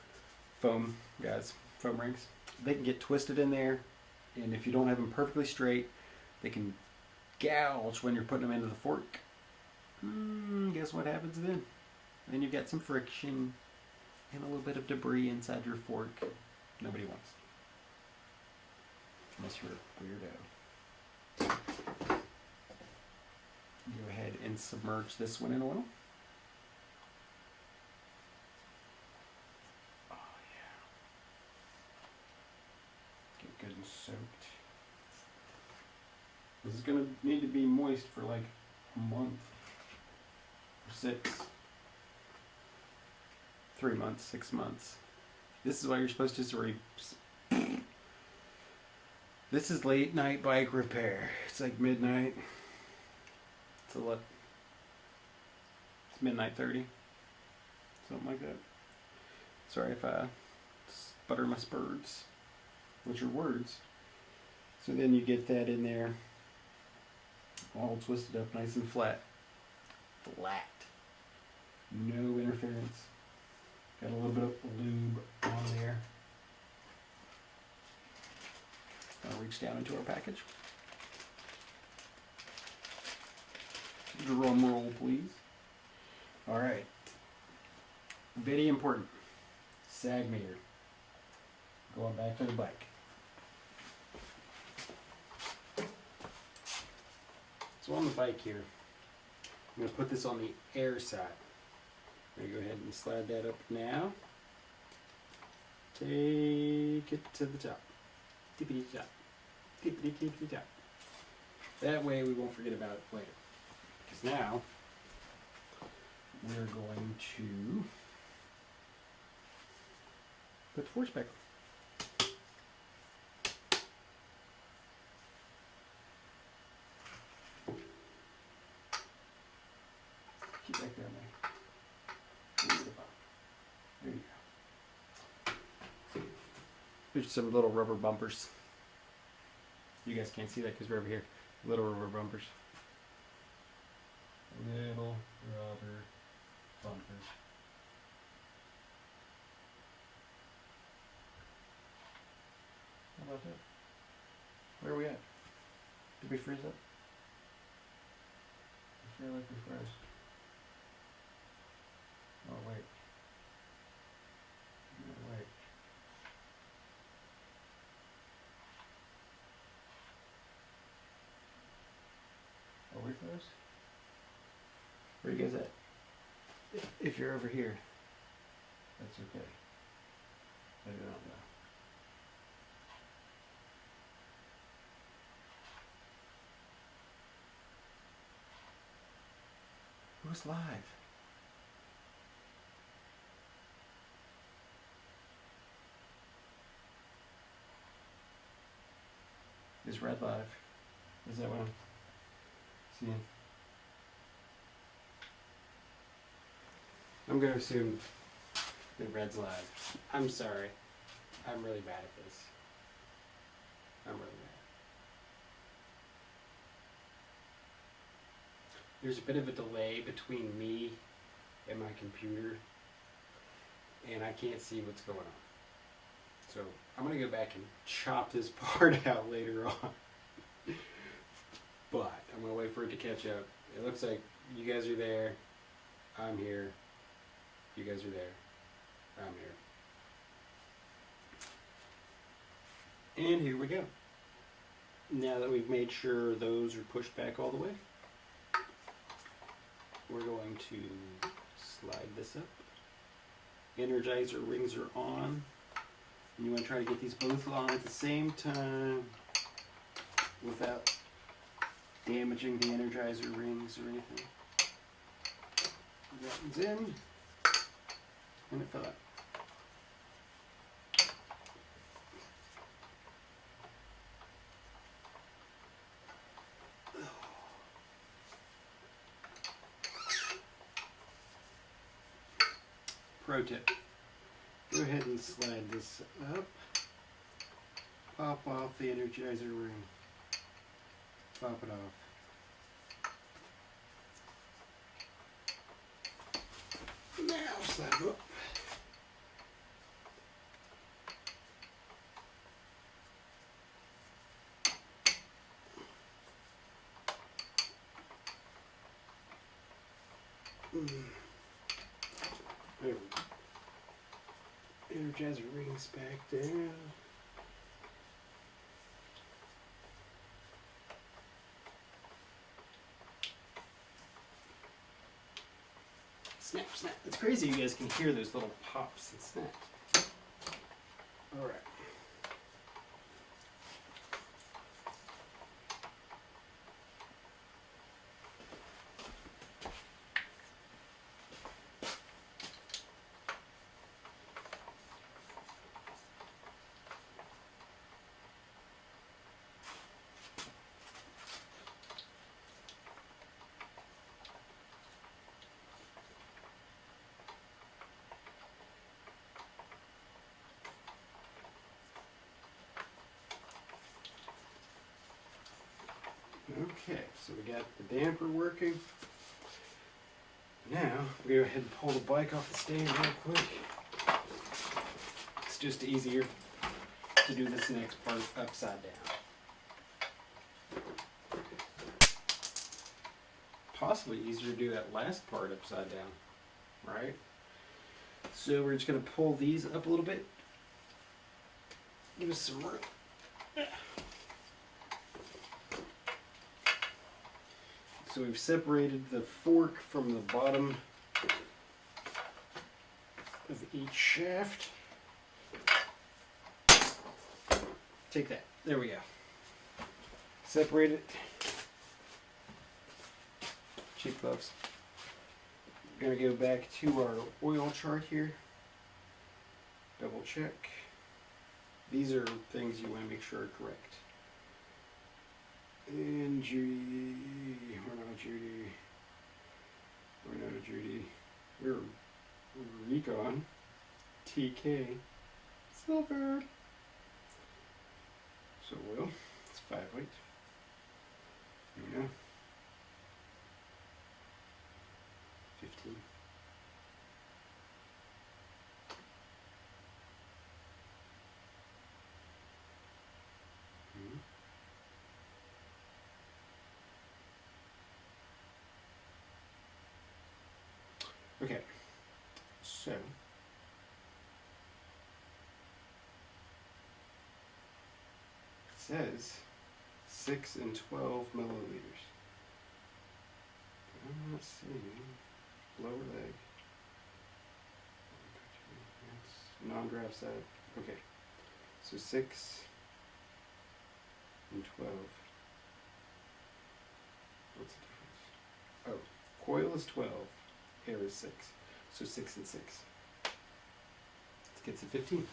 Speaker 2: foam, guys, foam rings, they can get twisted in there, and if you don't have them perfectly straight, they can gouge when you're putting them into the fork. Guess what happens then? Then you've got some friction and a little bit of debris inside your fork. Nobody wants. Unless you're a weirdo. Go ahead and submerge this one in oil. Oh yeah. Get good and soaked. This is going to need to be moist for like a month or 6. 3 months, 6 months. This is why you're supposed to This is late night bike repair. It's like midnight. It's a lot. It's midnight 30. Something like that. Sorry if I sputter my spurs. What's your words? So then you get that in there, all twisted up nice and flat. Flat. No interference. Got a little bit of lube on there. I'll reach down into our package. Drum roll, please. All right. Very important. Sag meter. Going back to the bike. So on the bike here, I'm going to put this on the air side. I'm going to go ahead and slide that up now. Take it to the top. Tippity top. Tippity tippity top. That way we won't forget about it later. Because now we're going to put the force back on. There's some little rubber bumpers. You guys can't see that because we're over here. Little rubber bumpers. Little rubber bumpers. How about that? Where are we at? Did we freeze up? I feel like we froze. Oh wait. No, wait. Are we froze? Where you guys at? If you're over here, that's okay. I don't know. Who's live? Is Red live? Is that what I'm seeing? I'm going to assume that Red's live. I'm sorry. I'm really bad at this. I'm really bad. There's a bit of a delay between me and my computer, and I can't see what's going on. So I'm going to go back and chop this part out later on. But I'm going to wait for it to catch up. It looks like you guys are there. I'm here. You guys are there. I'm here. And here we go. Now that we've made sure those are pushed back all the way, we're going to slide this up. Energizer rings are on. And you want to try to get these both on at the same time without damaging the Energizer rings or anything. That one's in. And it fell out. Pro tip. Go ahead and slide this up. Pop off the Energizer ring. Pop it off. Now slide it up. There we go. Energizer rings back down. Snap, snap. It's crazy you guys can hear those little pops and snaps. Alright. Okay, so we got the damper working. Now, we'll go ahead and pull the bike off the stand real quick. It's just easier to do this next part upside down. Possibly easier to do that last part upside down, right? So we're just going to pull these up a little bit. Give us some room. So we've separated the fork from the bottom of each shaft. Take that. There we go. Separate it. Cheap gloves. We're going to go back to our oil chart here. Double check. These are things you want to make sure are correct. And Judy, we're not a Judy, we're not a Judy, we're Recon, TK, Silver, So oil, it's 5 weight. Here we go. 15. Okay, so it says 6 and 12 milliliters. But I'm not seeing lower leg. It's non-graph side. Okay, so 6 and 12. What's the difference? Oh, coil is 12, hair is 6. So 6 and 6. Let's get to 15.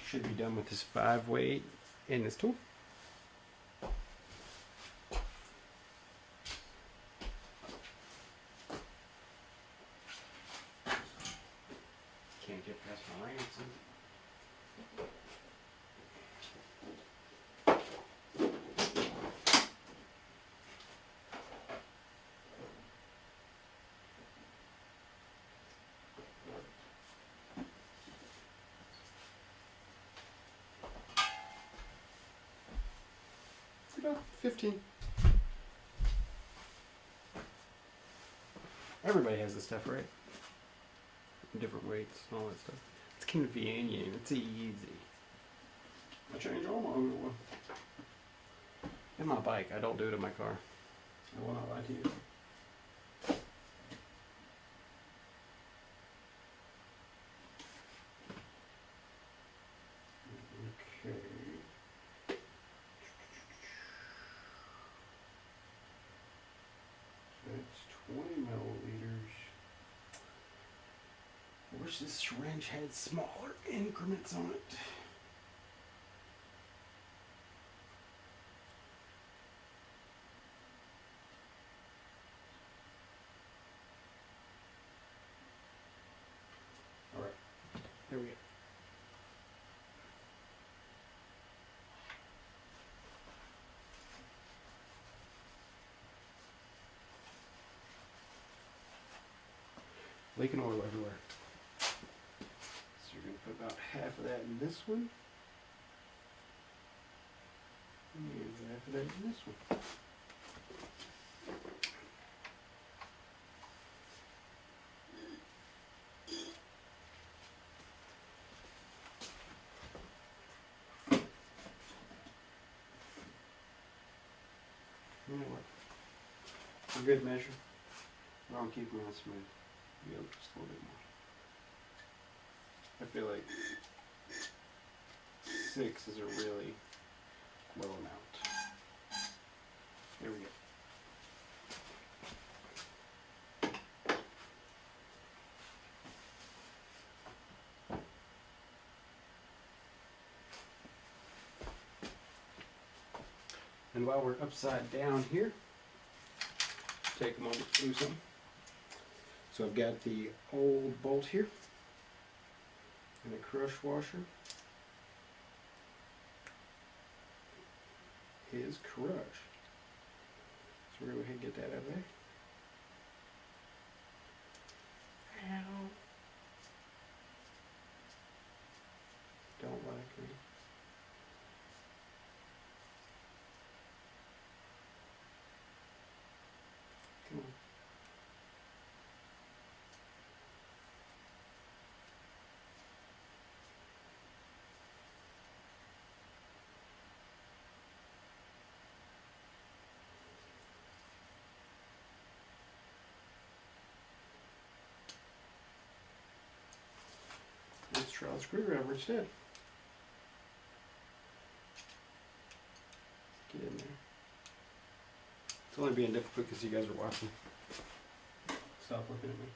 Speaker 2: Should be done with this 5 weight and this tool. Can't get past my ransom. About 15. Everybody has this stuff, right? Different weights and all that stuff. It's convenient. It's easy. I change all my oil. And my bike. I don't do it in my car. I will not lie to you. Okay. That's 20 milliliters. I wish this syringe had smaller increments on it. All right, there we go. Leaking oil everywhere. So you're going to put about half of that in this one. And half of that in this one. You know what? For good measure, I'll keep them on smooth. Go just a little bit more. I feel like 6 is a really low amount. Here we go. And while we're upside down here, take a moment to do something. So I've got the old bolt here and a crush washer is crushed. So we're going to go ahead and get that out of there. Ow. Don't like me. Come on. Let's try the screwdriver instead. Get in there. It's only being difficult because you guys are watching. Stop looking at me.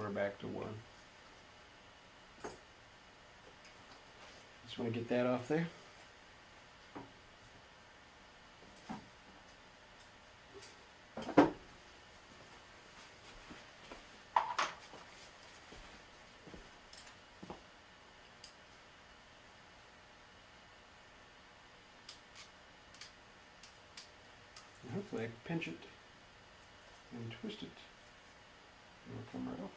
Speaker 2: we're back to 1. Just want to get that off there. Hopefully I can pinch it and twist it. And it'll come right off.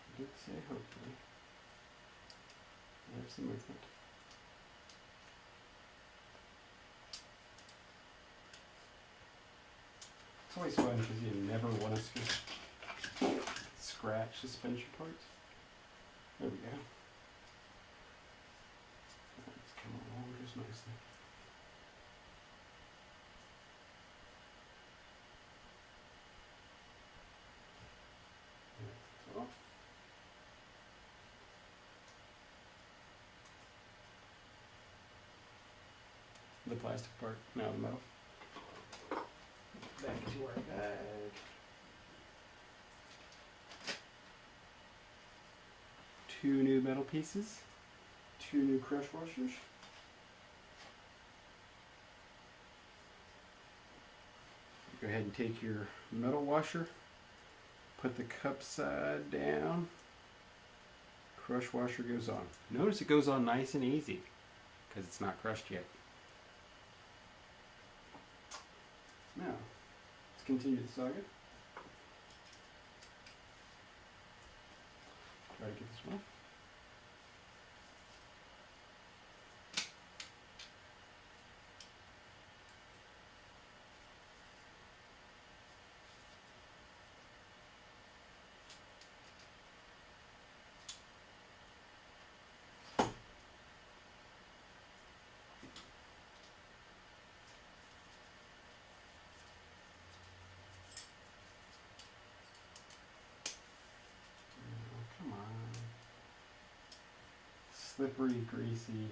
Speaker 2: I did say hopefully. There's some movement. It's always fun because you never want to scratch suspension parts. There we go. It's coming along just nicely. That's off. The plastic part, now the metal. Back to our bag. 2 new metal pieces, 2 new crush washers. Go ahead and take your metal washer, put the cup side down, crush washer goes on. Notice it goes on nice and easy because it's not crushed yet. Now, let's continue the saga. Try to get this one. Slippery, greasy hands.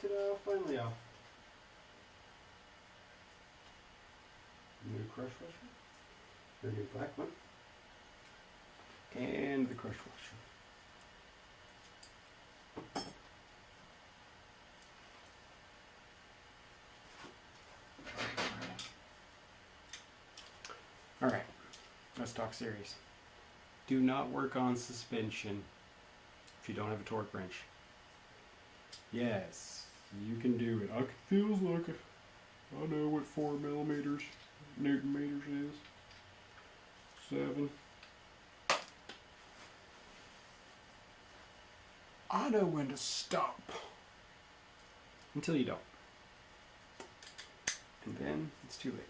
Speaker 2: Ta-da, finally off. New crush washer, or new black one, and the crush washer. All right, let's talk serious. Do not work on suspension if you don't have a torque wrench. Yes, you can do it. It feels like I know what 4 millimeters. Newton meters is 7. I know when to stop until you don't, and then it's too late.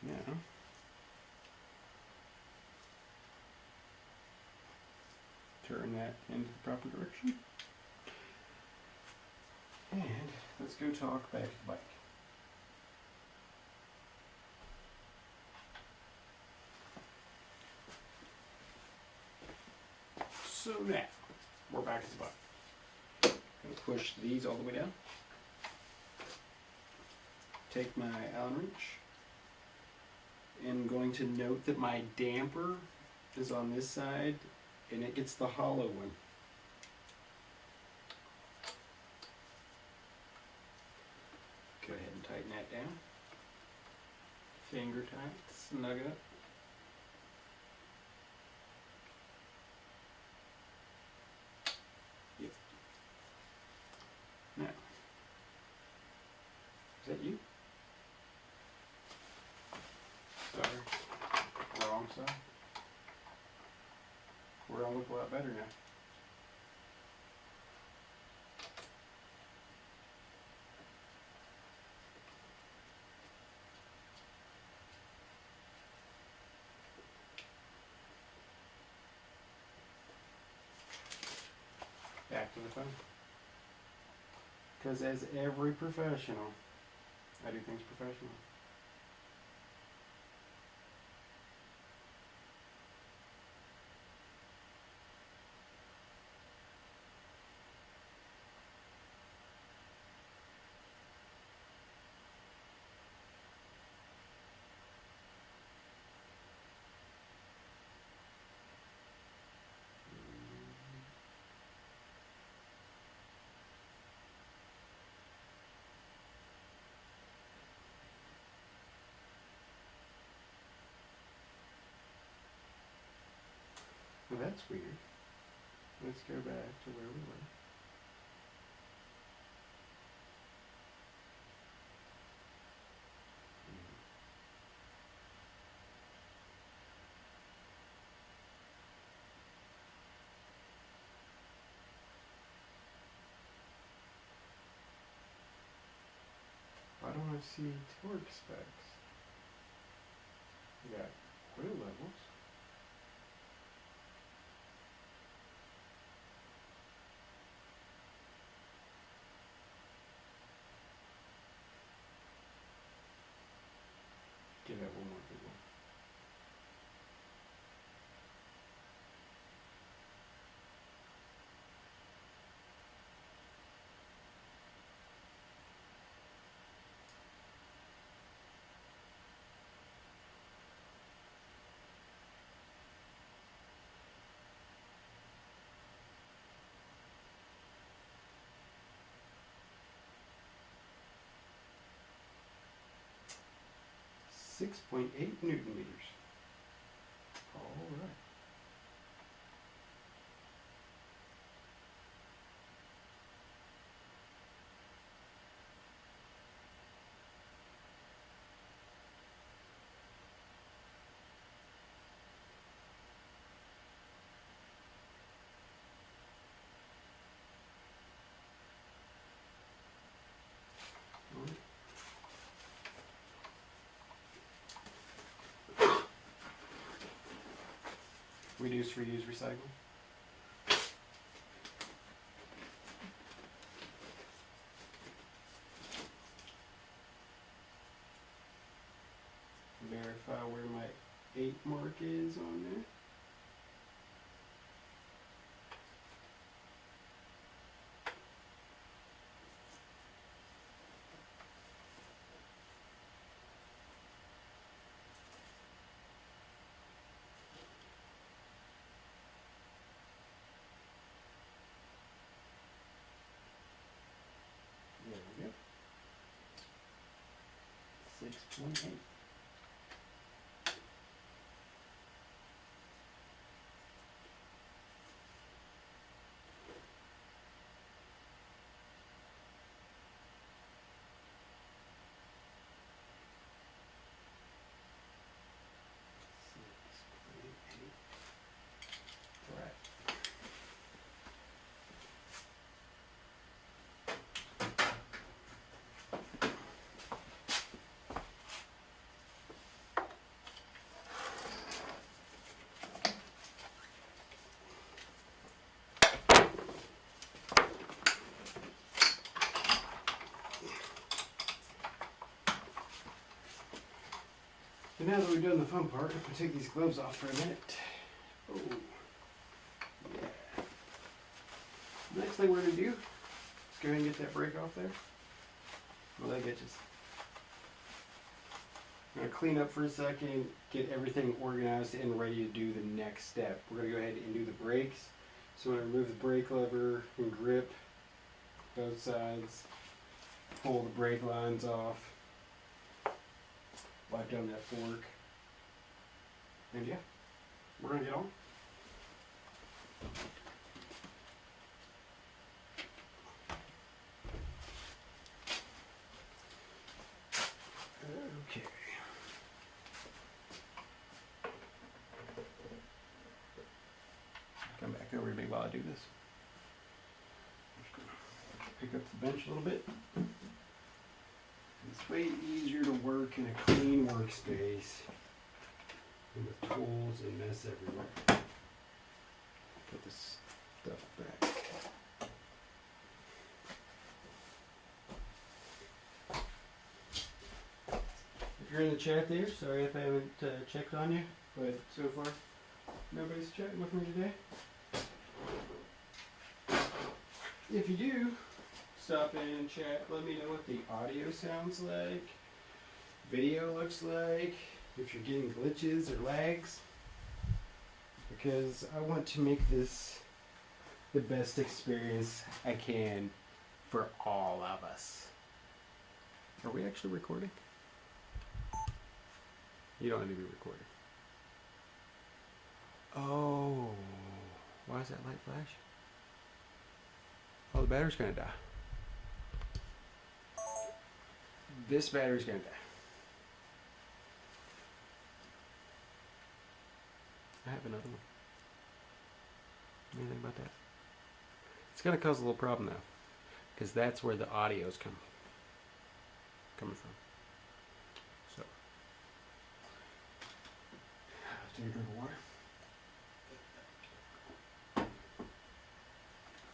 Speaker 2: So now turn that into the proper direction, and let's go talk back to the bike. So now, we're back at the bottom. Gonna push these all the way down. Take my Allen wrench. And going to note that my damper is on this side and it gets the hollow one. Go ahead and tighten that down. Finger tight, snug it up. Now, is that you? Sorry, wrong side. We're gonna look a lot better now. to the phone. Because as every professional, I do things professional. Well, that's weird. Let's go back to where we were. Why don't I see torque specs? We got oil levels. Give that one more people. .8 Newton meters. All right. Reduce, reuse, recycle. Verify where my 8 mark is on there. There we go. 6.8. So now that we've done the fun part, I'm going to take these gloves off for a minute. Oh, yeah. Next thing we're going to do is go ahead and get that brake off there. Well, that gets us. I'm going to clean up for a second, get everything organized and ready to do the next step. We're going to go ahead and do the brakes. So I'm going to remove the brake lever and grip both sides, pull the brake lines off, wipe down that fork, and yeah, we're going to get on. Okay. Come back over to me while I do this. Pick up the bench a little bit. It's way easier to work in a clean workspace than with tools and mess everywhere. Put this stuff back. you're in the chat there. Sorry if I haven't checked on you, but so far nobody's chatting with me today. If you do, stop in and chat. Let me know what the audio sounds like, video looks like, if you're getting glitches or lags, because I want to make this the best experience I can for all of us. Are we actually recording? You don't need to be recording. Oh, why is that light flash? Oh, the battery's gonna die. This battery's gonna die. I have another one. Anything about that? It's gonna cause a little problem though, because that's where the audio's coming from. So, take a drink of water.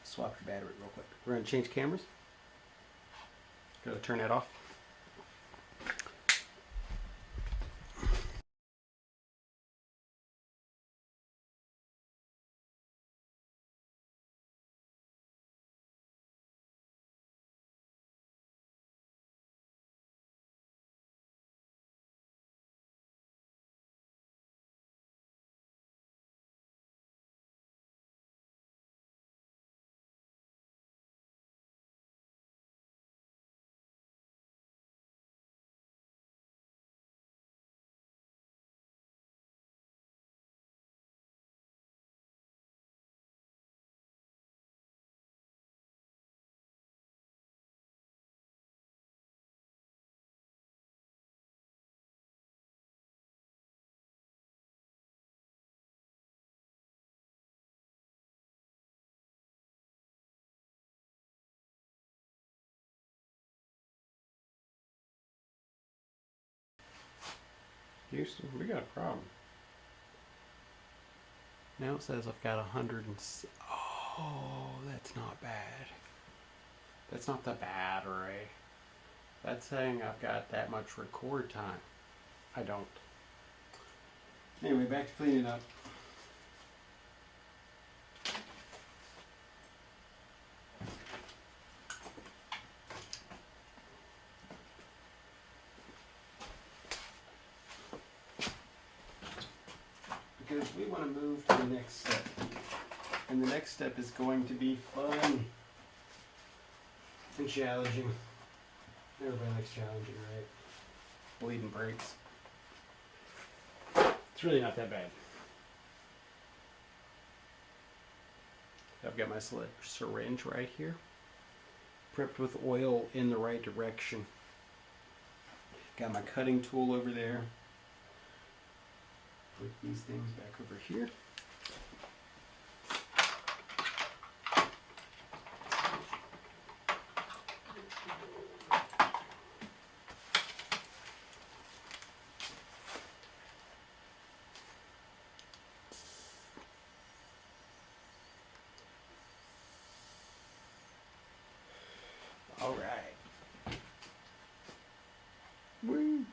Speaker 2: Swap your battery real quick. We're gonna change cameras. Gotta turn that off. Houston, we got a problem. Now it says I've got 100 and... Oh, that's not bad. That's not the battery. That's saying I've got that much record time. I don't. Anyway, back to cleaning up. Because we want to move to the next step. And the next step is going to be fun and challenging. Everybody likes challenging, right? Bleeding breaks. It's really not that bad. I've got my syringe right here, prepped with oil in the right direction. Got my cutting tool over there. Put these things back over here. All right. Woo.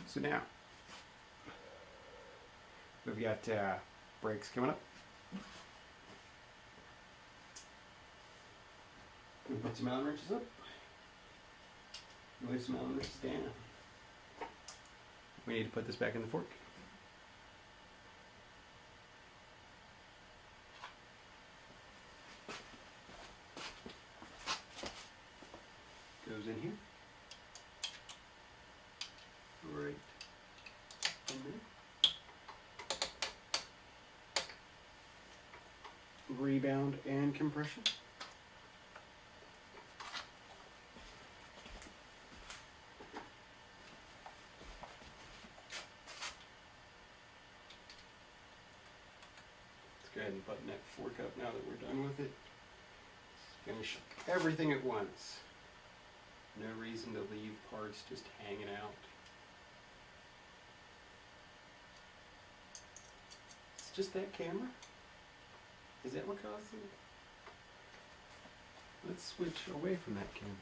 Speaker 2: So now, we've got brakes coming up. We put some Allen wrenches up. Lay some Allen wrenches down. We need to put this back in the fork. Goes in here. Right in there. Rebound and compression. Let's go ahead and button that fork up now that we're done with it. Finish everything at once. No reason to leave parts just hanging out. It's just that camera? Is that what caused it? Let's switch away from that camera.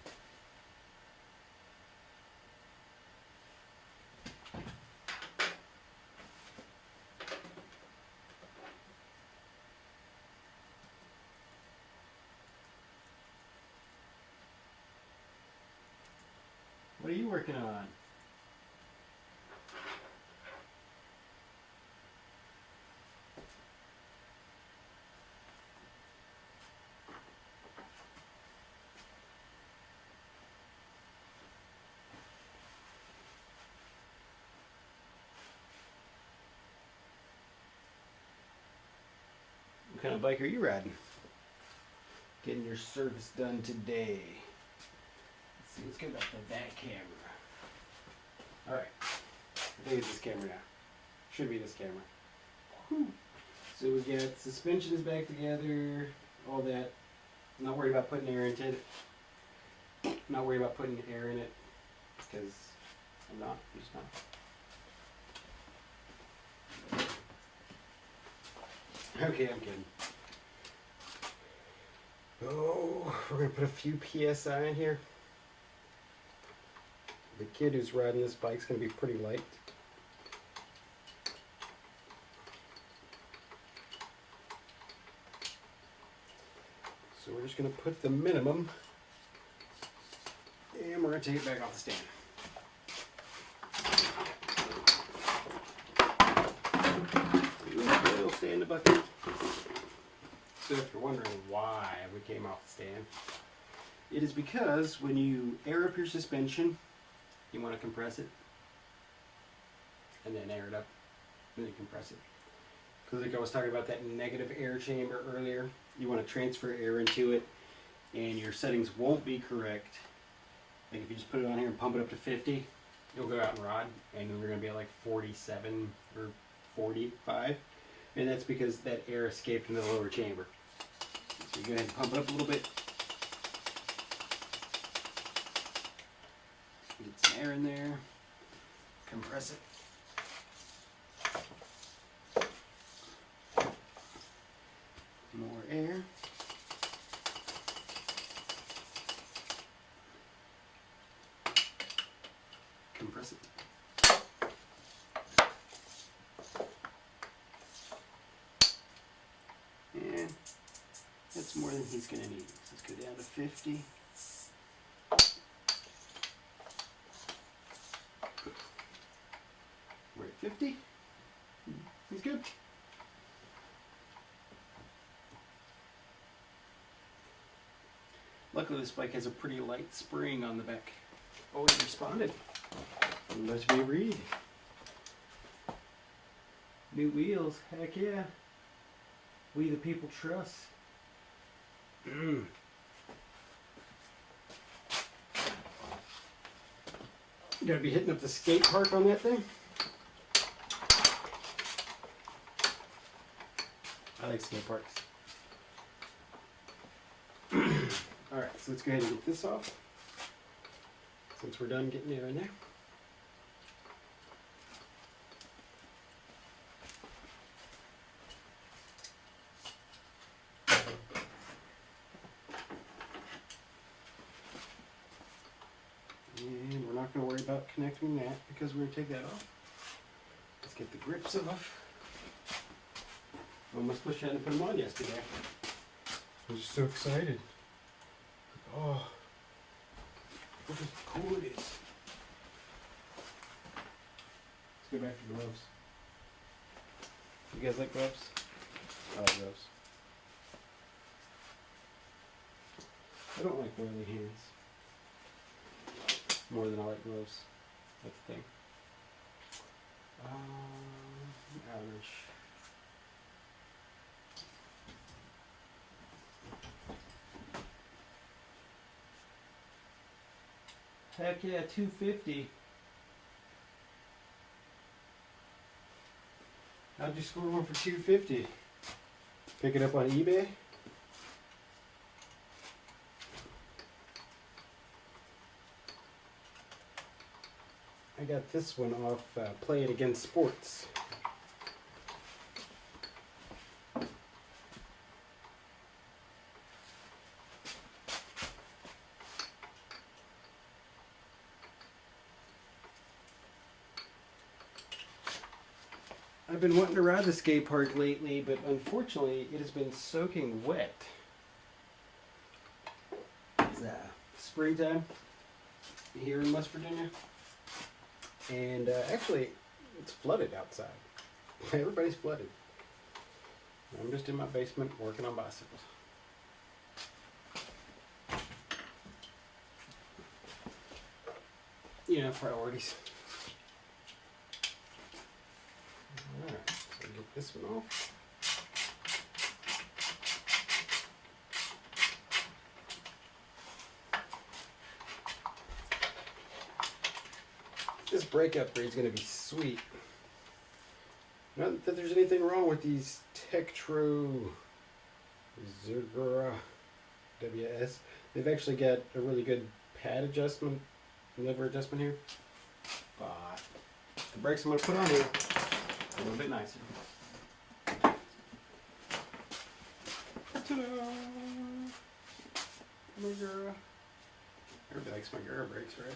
Speaker 2: What are you working on? What kind of bike are you riding? Getting your service done today. Let's see, let's go back to that camera. Alright, I think it's this camera now. Should be this camera. Whew. So we got suspension is back together, all that. I'm not worried about putting air into it. I'm not worried about putting air in it, because I'm just not. Okay, I'm kidding. Oh, we're going to put a few PSI in here. The kid who's riding this bike's going to be pretty light. So we're just going to put the minimum, and we're going to take it back off the stand. It'll stay in the bucket. So if you're wondering why we came off the stand, it is because when you air up your suspension, you want to compress it, and then air it up, and then compress it. Because like I was talking about that negative air chamber earlier, you want to transfer air into it, and your settings won't be correct. Like if you just put it on here and pump it up to 50, you'll go out and rod, and we're going to be at like 47 or 45, and that's because that air escaped into the lower chamber. So you go ahead and pump it up a little bit. Get some air in there, compress it. More air. Compress it. And that's more than he's going to need. So let's go down to 50. We're at 50. He's good. Luckily this bike has a pretty light spring on the back. Oh, he responded. Let me read. New wheels, heck yeah. We the people trust. You gotta be hitting up the skate park on that thing. I like skate parks. Alright, so let's go ahead and get this off. Since we're done getting air in there. And we're not going to worry about connecting that because we're going to take that off. Let's get the grips off. I almost wish I hadn't put them on yesterday. I was just so excited. Oh, look how cool it is. Let's go back to gloves. You guys like gloves? I like gloves. I don't like oily hands more than I like gloves. That's the thing. Average. Heck yeah, 250. How'd you score one for 250? Pick it up on eBay? I got this one off Play It Against Sports. I've been wanting to ride the skate park lately, but unfortunately it has been soaking wet. It's springtime here in West Virginia. And actually, it's flooded outside. Everybody's flooded. I'm just in my basement working on bicycles. You know, priorities. Alright, so get this one off. This brake upgrade is going to be sweet. Not that there's anything wrong with these Tektro Zergura WS. They've actually got a really good pad adjustment, lever adjustment here. But the brakes I'm going to put on here are a little bit nicer. Ta-da! Magura. Everybody likes Magura brakes, right?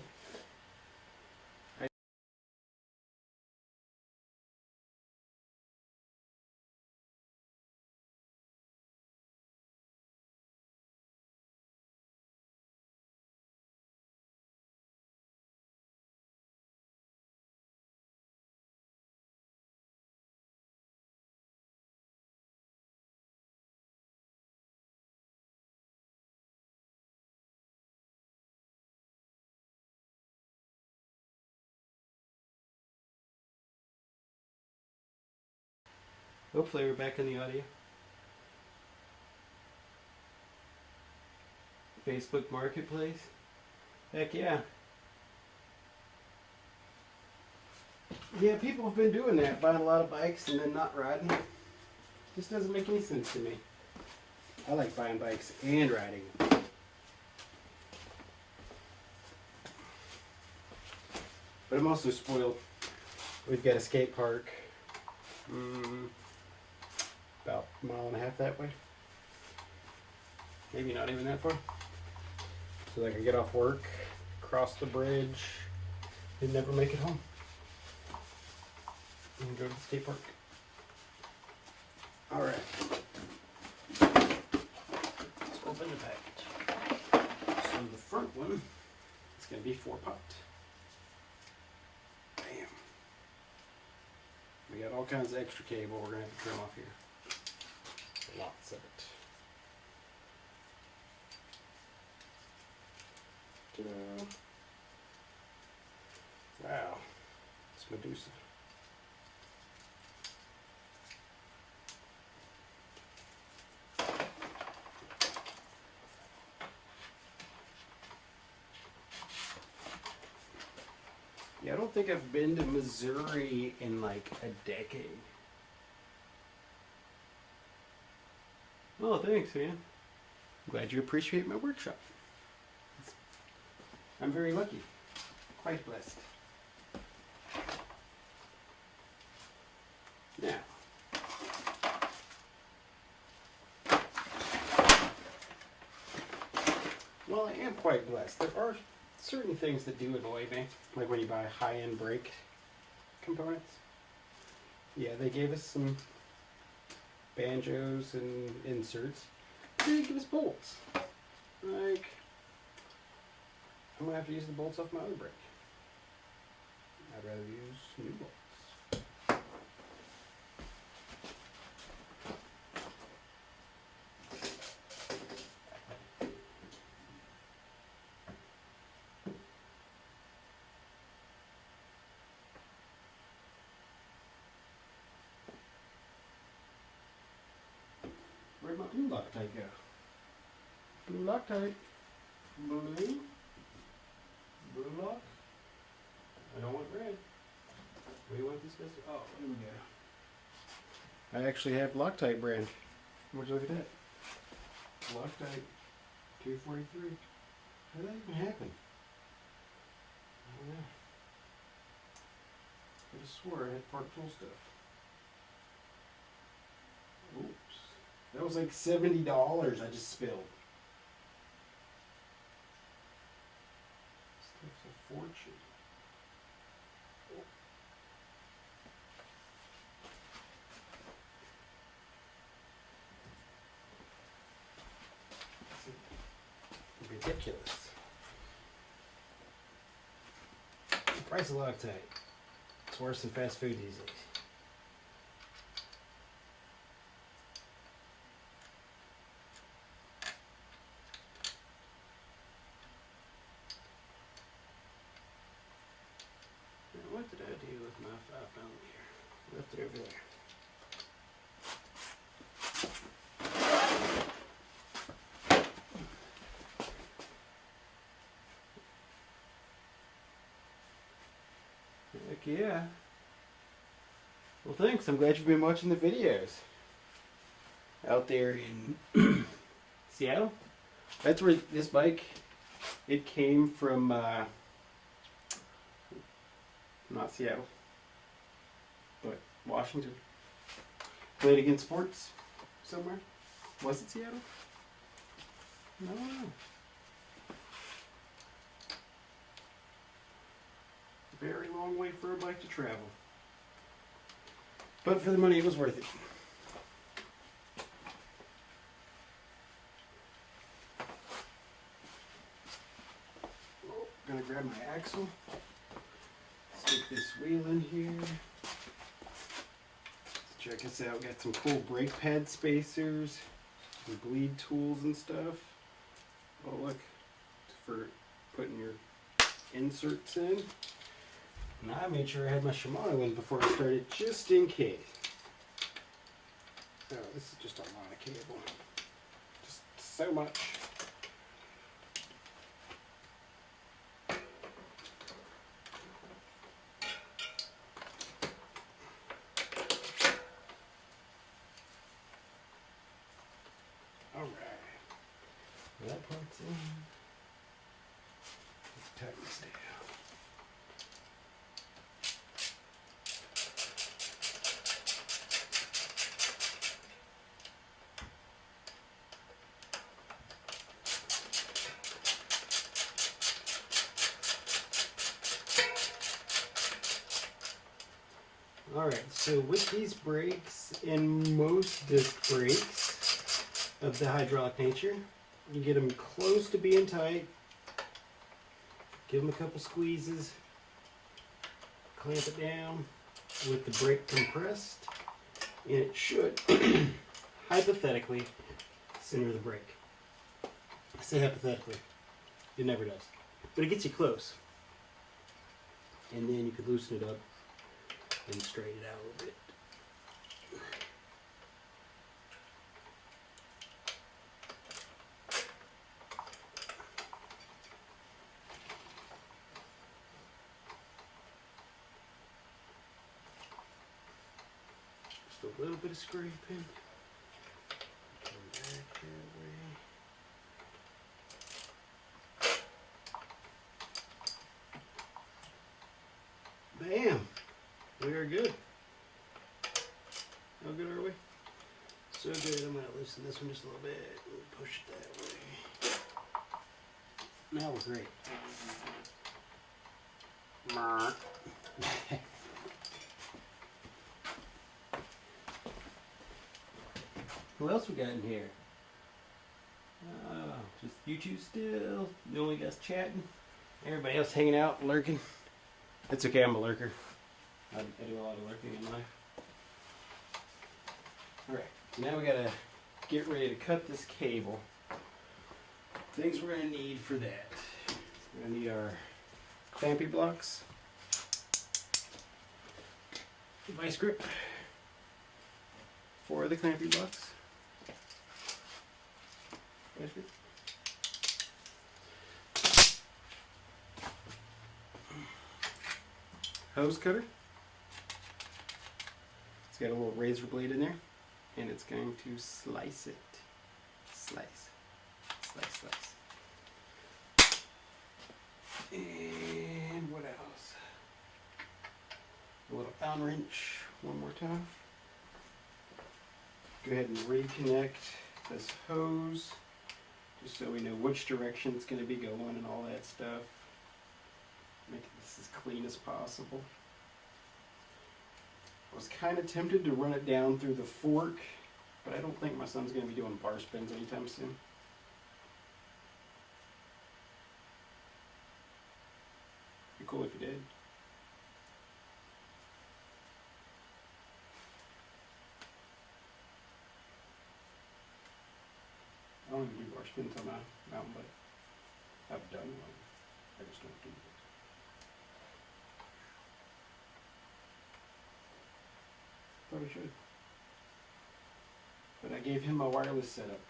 Speaker 2: Hopefully we're back in the audio. Facebook Marketplace. Heck yeah. Yeah, people have been doing that, buying a lot of bikes and then not riding. Just doesn't make any sense to me. I like buying bikes and riding. But I'm also spoiled. We've got a skate park. About a mile and a half that way. Maybe not even that far. So I can get off work, cross the bridge, and never make it home. And go to the skate park. Alright. Let's open the package. So the front one is going to be 4-pot. Bam. We got all kinds of extra cable we're going to have to trim off here. Lots of it. Ta-da. Wow, it's Medusa. Yeah, I don't think I've been to Missouri in like a decade. Oh, thanks, man. Glad you appreciate my workshop. I'm very lucky. Quite blessed. Now, well, I am quite blessed. There are certain things that do annoy me, like when you buy high-end brake components. Yeah, they gave us some banjos and inserts. They didn't give us bolts. Like, I'm going to have to use the bolts off my other brake. I'd rather use new bolts. Where'd my blue Loctite go? Blue Loctite. Blue. Blue lock. I don't want red. What do you want this guys? Oh, here we go. I actually have Loctite brand. Would you look at that? Loctite 243. How did that even happen? I don't know. I just swore I had Park Tool stuff. Oops. That was like $70 I just spilled. Stuff's a fortune. ridiculous. The price of Loctite. It's worse than fast food these days. Now, what did I do with my 5 pound here? Left it over there. Heck yeah. Well, thanks. I'm glad you've been watching the videos. Out there in Seattle. That's where this bike, it came from, not Seattle, but Washington. Played against sports somewhere. Was it Seattle? No. Very long way for a bike to travel. But for the money, it was worth it. Oh, gonna grab my axle. Stick this wheel in here. Check us out. Got some cool brake pad spacers, some bleed tools and stuff. Oh look, for putting your inserts in. And I made sure I had my Shimano in before I started, just in case. Oh, this is just a lot of cable. Just so much. Alright. That part's in. Let's tighten this down. Alright, so with these brakes and most disc brakes of the hydraulic nature, you get them close to being tight, give them a couple squeezes, clamp it down with the brake compressed, and it should, hypothetically, center the brake. I say hypothetically, it never does, but it gets you close. And then you could loosen it up and straighten it out a little bit. Just a little bit of scraping. Come back that way. Bam! We are good. How good are we? So good. I'm going to loosen this one just a little bit and push it that way. Now we're great. Who else we got in here? Just you two still. The only guys chatting. Everybody else hanging out, lurking. It's okay, I'm a lurker. I do a lot of lurking in life. Alright, so now we gotta get ready to cut this cable. Things we're gonna need for that. We're gonna need our clampy blocks, vice grip, 4 of the clampy blocks, vice grip, hose cutter. It's got a little razor blade in there, and it's going to slice it. Slice. Slice, slice. And what else? A little Allen wrench one more time. Go ahead and reconnect this hose, just so we know which direction it's going to be going and all that stuff. Make this as clean as possible. I was kind of tempted to run it down through the fork, but I don't think my son's going to be doing bar spins anytime soon. cool if you did. I don't even do bar spins on my mountain bike. I've done one. I just don't do it. Probably should. But I gave him my wireless setup.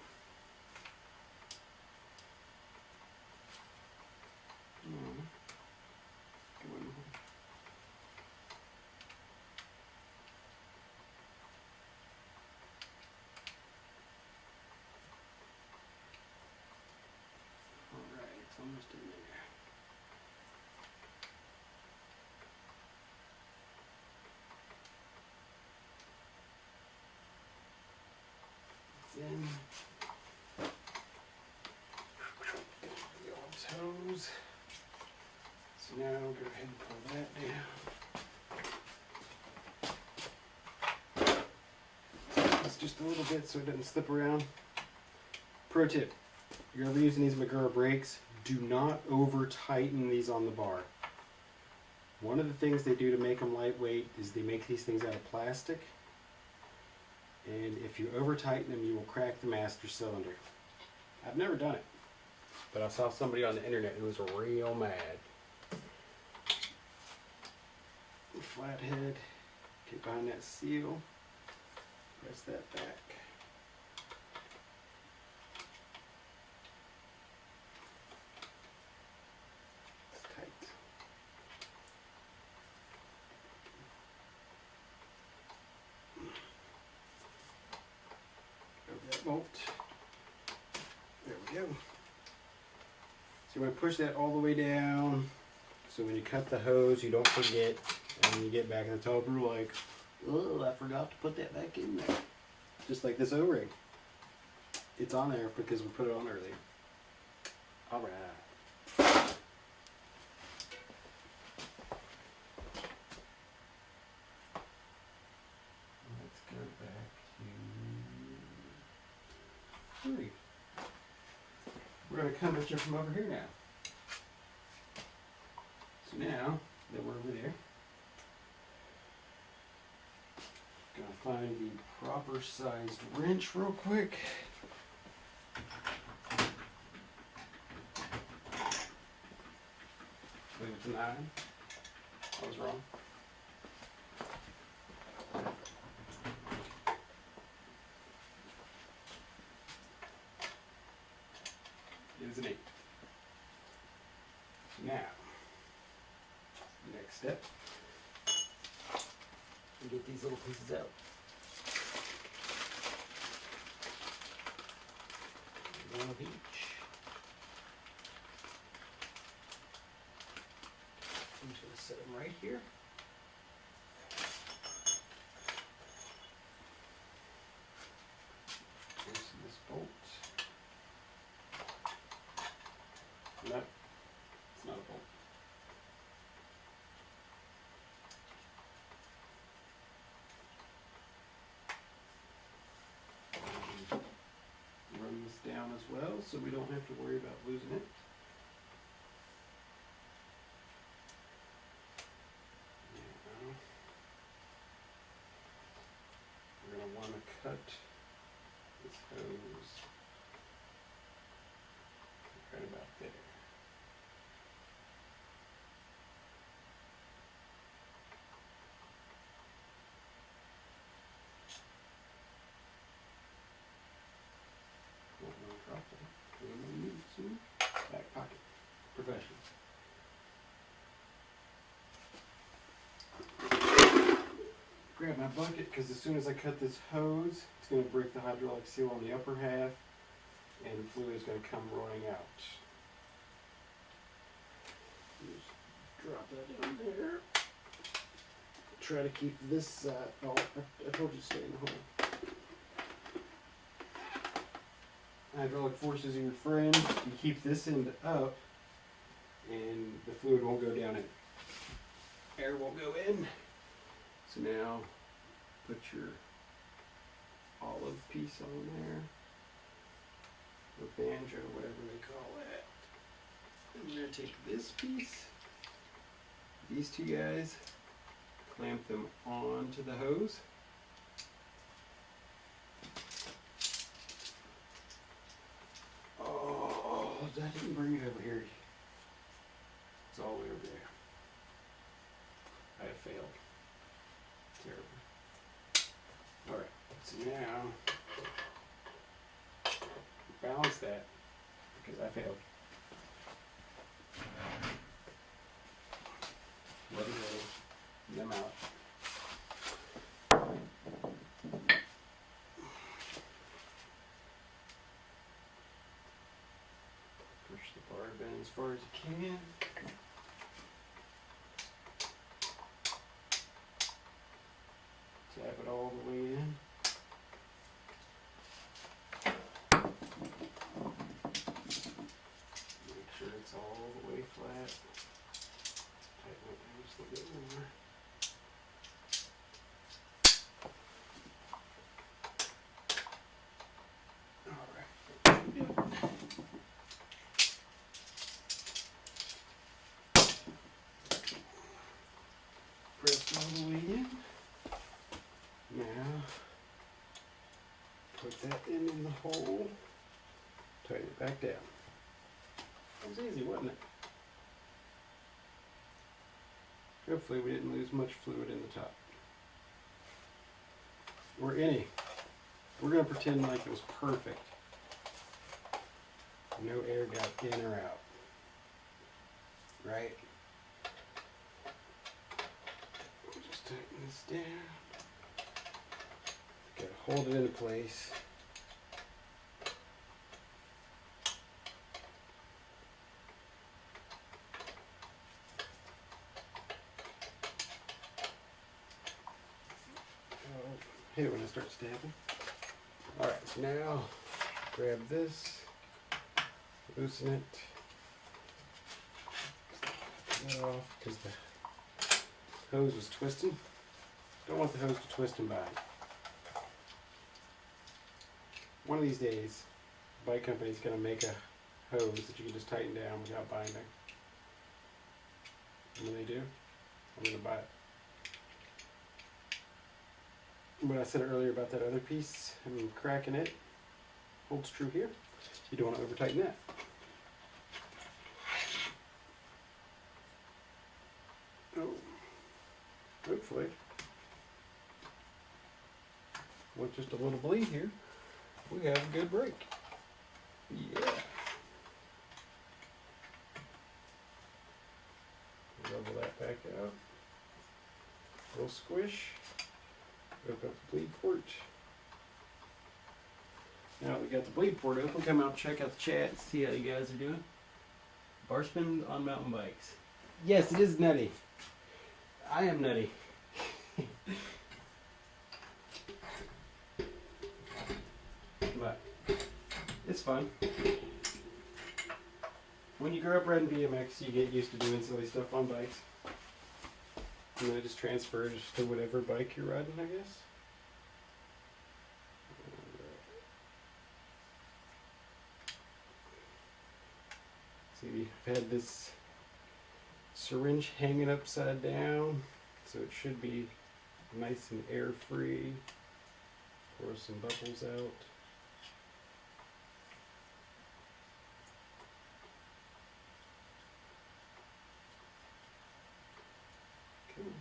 Speaker 2: Alright, it's almost in there. In. The old hose. So now I'll go ahead and pull that down. It's just a little bit so it doesn't slip around. Pro tip, if you're ever using these Magura brakes, do not over tighten these on the bar. One of the things they do to make them lightweight is they make these things out of plastic. And if you over tighten them, you will crack the master cylinder. I've never done it, but I saw somebody on the internet who was real mad. Flathead, get behind that seal, press that back. It's tight. That bolt. There we go. So you want to push that all the way down so when you cut the hose you don't forget, and when you get back at the top you're like, oh, I forgot to put that back in there. Just like this O-ring. It's on there because we put it on earlier. Alright. Let's go back to 3. We're going to come at you from over here now. So now that we're over there, going to find the proper sized wrench real quick. Leave it to 9. I was wrong. It is an 8. Now, next step, we get these little pieces out. One of each. I'm just going to set them right here. Loosen this bolt. No, it's not a bolt. Run this down as well so we don't have to worry about losing it. Now, we're going to want to cut this hose right about there. Drop it. Back pocket. Professional. Grab my bucket because as soon as I cut this hose, it's going to break the hydraulic seal on the upper half and the fluid is going to come running out. Just drop that down there. Try to keep this side. Oh, I told you to stay in the hole. Hydraulic forces are your friend. You keep this end up and the fluid won't go down in. Air won't go in. So now put your olive piece on there. Or banjo, whatever they call that. And we're going to take this piece these two guys, clamp them onto the hose. Oh, I didn't bring it over here. It's all the way over there. I have failed. Terrible. Alright, so now balance that because I failed. Let it go. Them out. Push the bar bend as far as you can. Tap it all the way in. Make sure it's all the way flat. Tighten it down just a little bit more. Alright. Press all the way in. Now, put that in the hole, tighten it back down. That was easy, wasn't it? Hopefully we didn't lose much fluid in the top. Or any. We're going to pretend like it was perfect. No air got in or out. Right? Just tighten this down. Gotta hold it into place. Hit it when I start stabbing. Alright, so now grab this, loosen it, cut that off because the hose was twisting. Don't want the hose to twist and bind. One of these days, the bike company's going to make a hose that you can just tighten down without binding. And when they do, I'm going to buy it. What I said earlier about that other piece and cracking it holds true here. You don't want to over tighten that. Oh, hopefully, with just a little bleed here, we have a good break. Yeah. Level that back out. A little squish. Open up the bleed port. Now that we got the bleed port open, come out, check out the chat, see how you guys are doing. Bar spin on mountain bikes. Yes, it is nutty. I am nutty. But it's fun. When you grow up riding BMX, you get used to doing silly stuff on bikes. And then it just transfers to whatever bike you're riding, I guess. See, I've had this syringe hanging upside down, so it should be nice and air-free. Pour some bubbles out. Cool.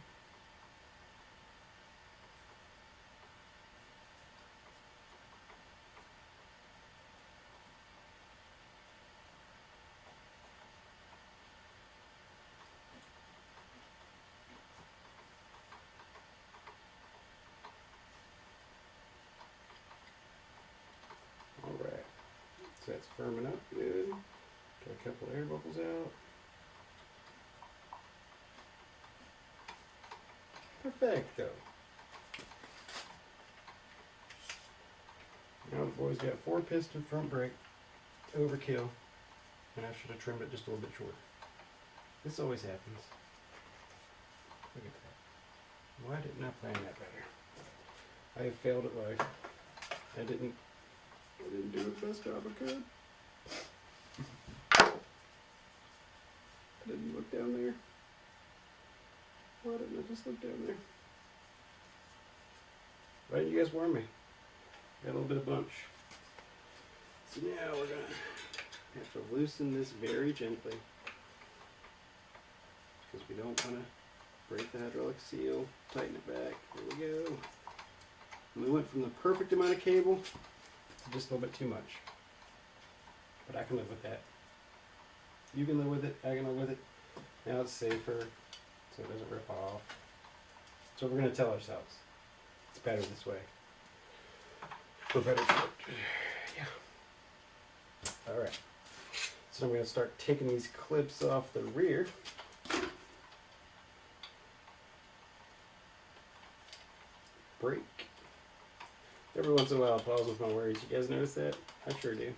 Speaker 2: Alright, so that's firming up good. Got a couple air bubbles out. Perfecto. Now the boy's got 4-piston front brake, overkill, and I should have trimmed it just a little bit shorter. This always happens. Look at that. Why didn't I plan that better? I have failed at life. I didn't do the best job I could. I didn't look down there. Why didn't I just look down there? Why didn't you guys warn me? Got a little bit of bunch. So now we're gonna have to loosen this very gently because we don't want to break the hydraulic seal. Tighten it back. There we go. And we went from the perfect amount of cable to just a little bit too much. But I can live with that. You can live with it. I can live with it. Now it's safer, so it doesn't rip off. So we're gonna tell ourselves it's better this way. For better fit. Yeah. All right. So I'm gonna start taking these clips off the rear. Brake. Every once in a while I'll pause with my words. You guys notice that? I sure do.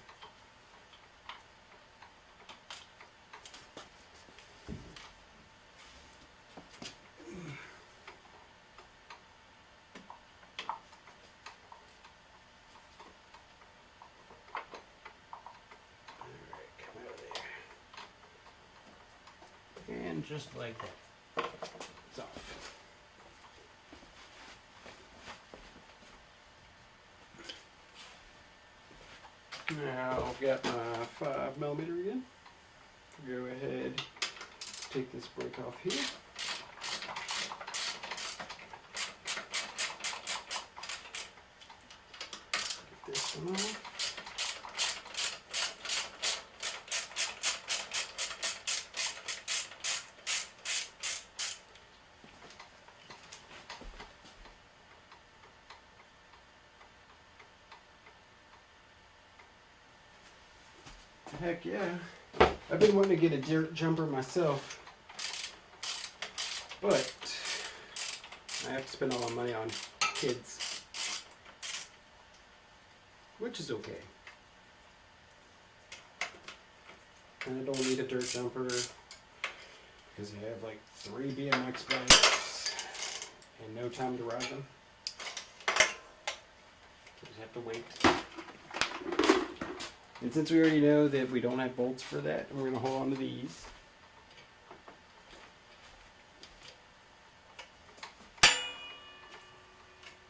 Speaker 2: Alright, come out of there. And just like that. It's off. Now I've got my 5mm again. Go ahead, take this brake off here. Get this one off. Heck yeah. I've been wanting to get a dirt jumper myself, but I have to spend all my money on kids, which is okay. And I don't need a dirt jumper because I have like 3 BMX bikes and no time to ride them. Just have to wait. And since we already know that we don't have bolts for that, we're going to hold on to these.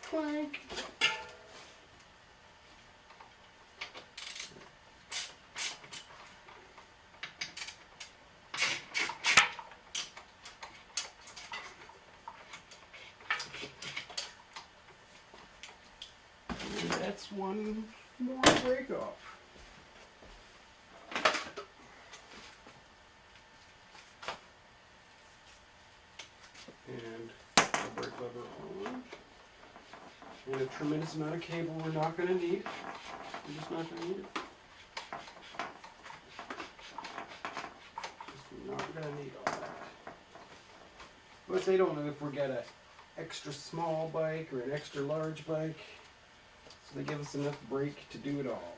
Speaker 2: Clank. And that's one more break off. And the brake lever on. And a tremendous amount of cable we're not going to need. We're just not going to need it. Just not going to need all that. But they don't know if we got an extra small bike or an extra large bike. So they give us enough brake to do it all.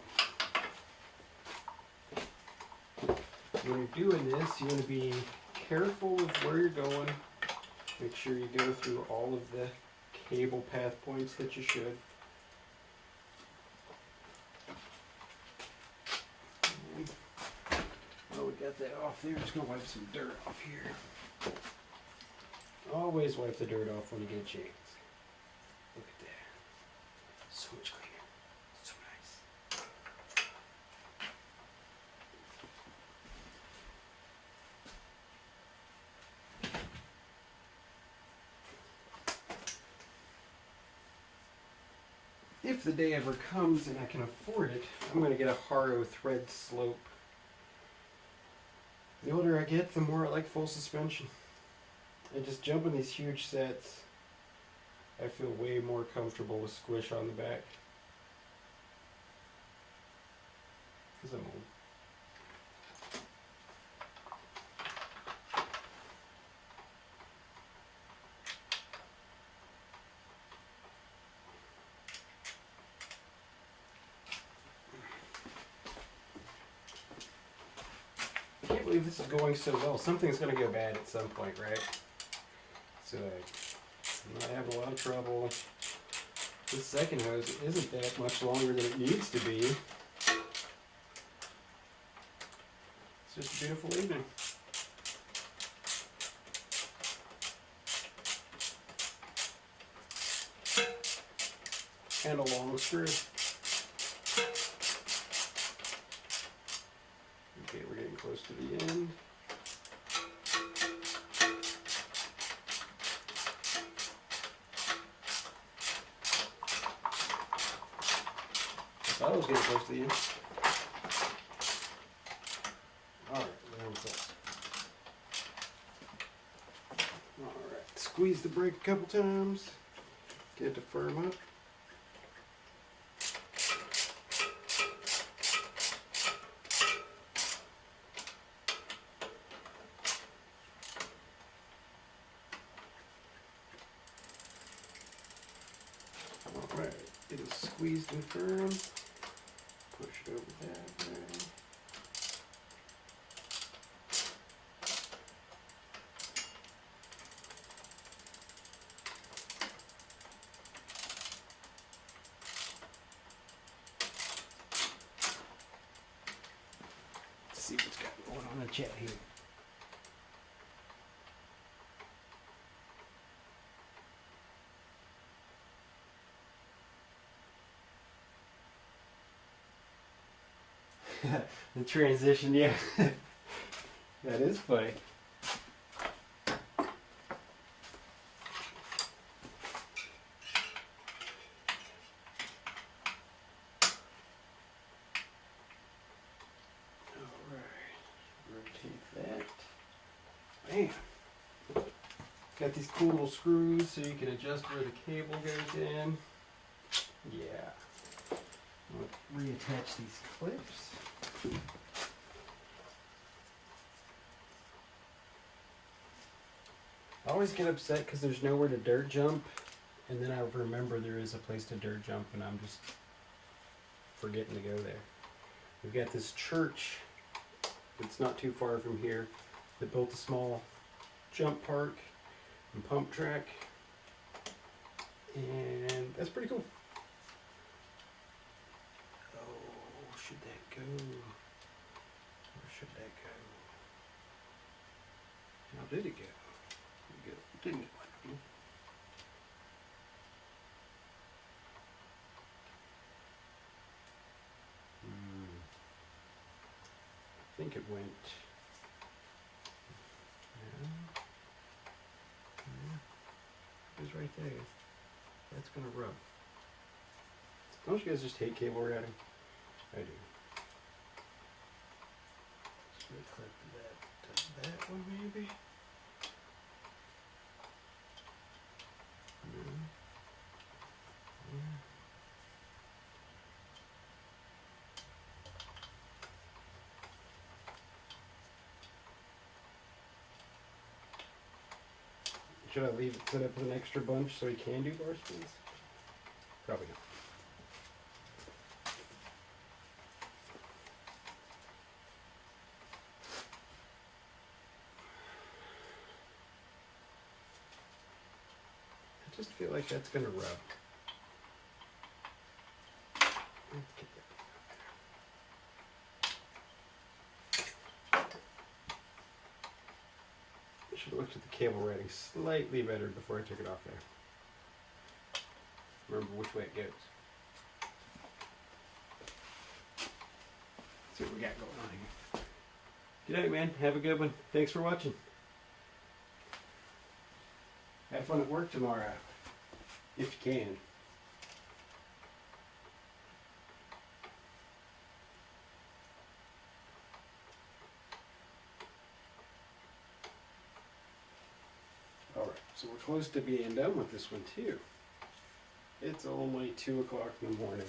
Speaker 2: When you're doing this, you want to be careful of where you're going. Make sure you go through all of the cable path points that you should. And while we got that off there, just going to wipe some dirt off here. Always wipe the dirt off when you get a chance. Look at that. So much cleaner. So nice. If the day ever comes and I can afford it, I'm going to get a Haro thread slope. The older I get, the more I like full suspension. And just jumping these huge sets, I feel way more comfortable with squish on the back. Because I'm old. I can't believe this is going so well. Something's going to go bad at some point, right? So I'm not having a lot of trouble. This second hose isn't that much longer than it needs to be. It's just a beautiful evening. and a long screw. Okay, we're getting close to the end. I thought I was getting close to the end. Alright, we're on close. Alright, squeeze the brake a couple times. Get it to firm up. Alright, it is squeezed and firm. Push it over that way. Let's see what's going on in the chat here.
Speaker 1: The transition, yeah. That is funny. Bam. Got these cool little screws so you can adjust where the cable goes in. Yeah. I'll reattach these clips. I always get upset because there's nowhere to dirt jump, and then I remember there is a place to dirt jump and I'm just forgetting to go there. We've got this church that's not too far from here that built a small jump park and pump track, and that's pretty cool. Oh, should that go? Where should that go? How did it go? It didn't go like me. I think it went. It was right there. That's gonna rub. Don't you guys just hate cable routing? I do. Let's clip that to that one maybe. Should I leave it set up with an extra bunch so he can do bar spins? Probably not. I just feel like that's gonna rub. Let's get that. I should have looked at the cable rating slightly better before I took it off there. Remember which way it goes. Let's see what we got going on here. Good night, man. Have a good one. Thanks for watching. Have fun at work tomorrow, if you can. Alright, so we're close to being done with this one too. It's only 2 o'clock in the morning.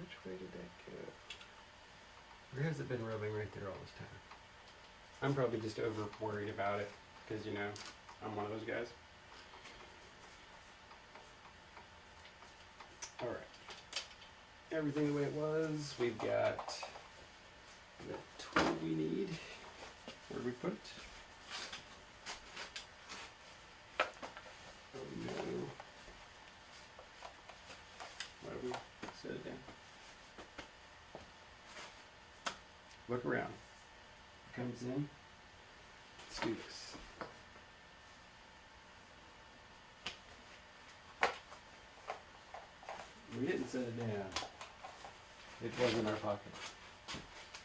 Speaker 1: Which way did that go? Or has it been rubbing right there all this time? I'm probably just over worried about it because, you know, I'm one of those guys.
Speaker 2: everything the way it was. We've got the tool we need. Where do we put it? Oh no. Why do we set it down? Look around. Comes in. Let's do this. We didn't set it down. It was in our pocket.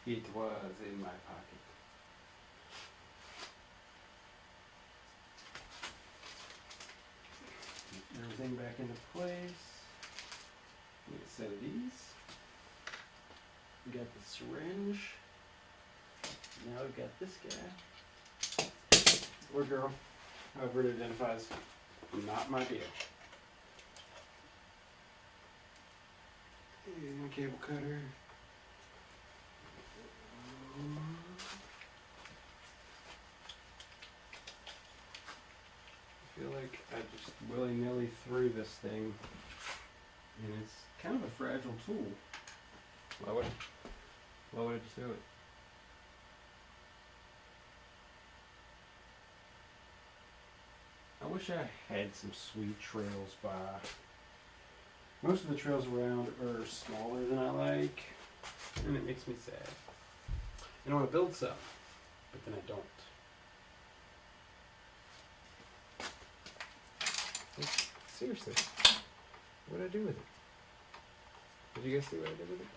Speaker 2: It was in my pocket. Get everything back into place. Get a set of these. We got the syringe. Now we've got this guy. Or girl. However it identifies. Not my deal. And cable cutter. I feel like I just willy-nilly threw this thing, and it's kind of a fragile tool. Why would I just do it? I wish I had some sweet trails by. Most of the trails around are smaller than I like, and it makes me sad. And I want to build some, but then I don't. Seriously, what did I do with it? Did you guys see what I did with it?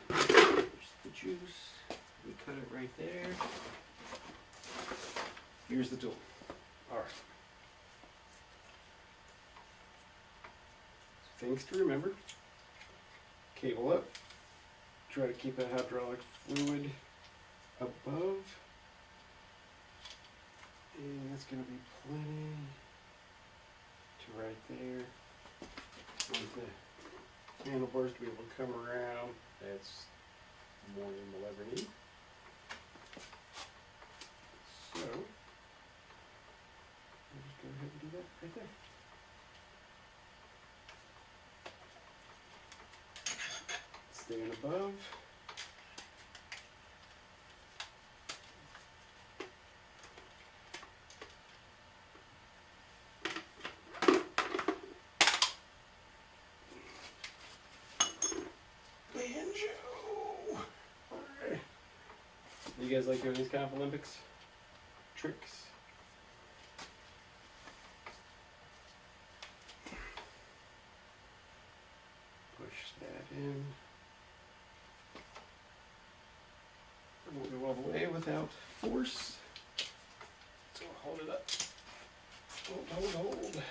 Speaker 2: There's the juice. We cut it right there. Here's the tool. Alright. Things to remember. Cable up. Try to keep that hydraulic fluid above. And that's going to be plenty to right there. Want the handlebars to be able to come around. That's more than we'll ever need. So, I'll just go ahead and do that right there. Stand above. You guys like doing these kind of Olympics tricks? Push that in. It won't go all the way without force. So I'll hold it up. Hold.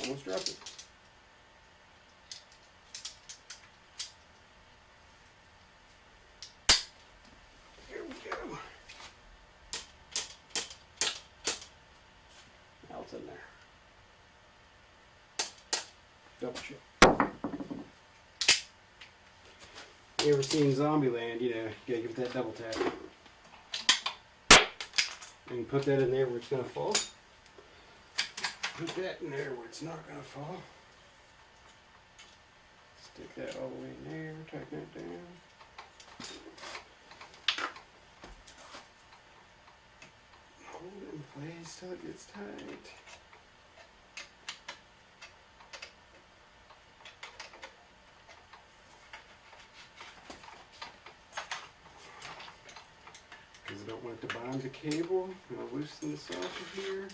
Speaker 2: Almost dropped it. Here we go. Now it's in there. Double check. You ever seen Zombieland? You know, you gotta give it that double tap. And put that in there where it's gonna fall. Put that in there where it's not going to fall. Stick that all the way in there, tighten it down. Hold it in place till it gets tight. Because I don't want it to bind the cable. I'm going to loosen this off of here.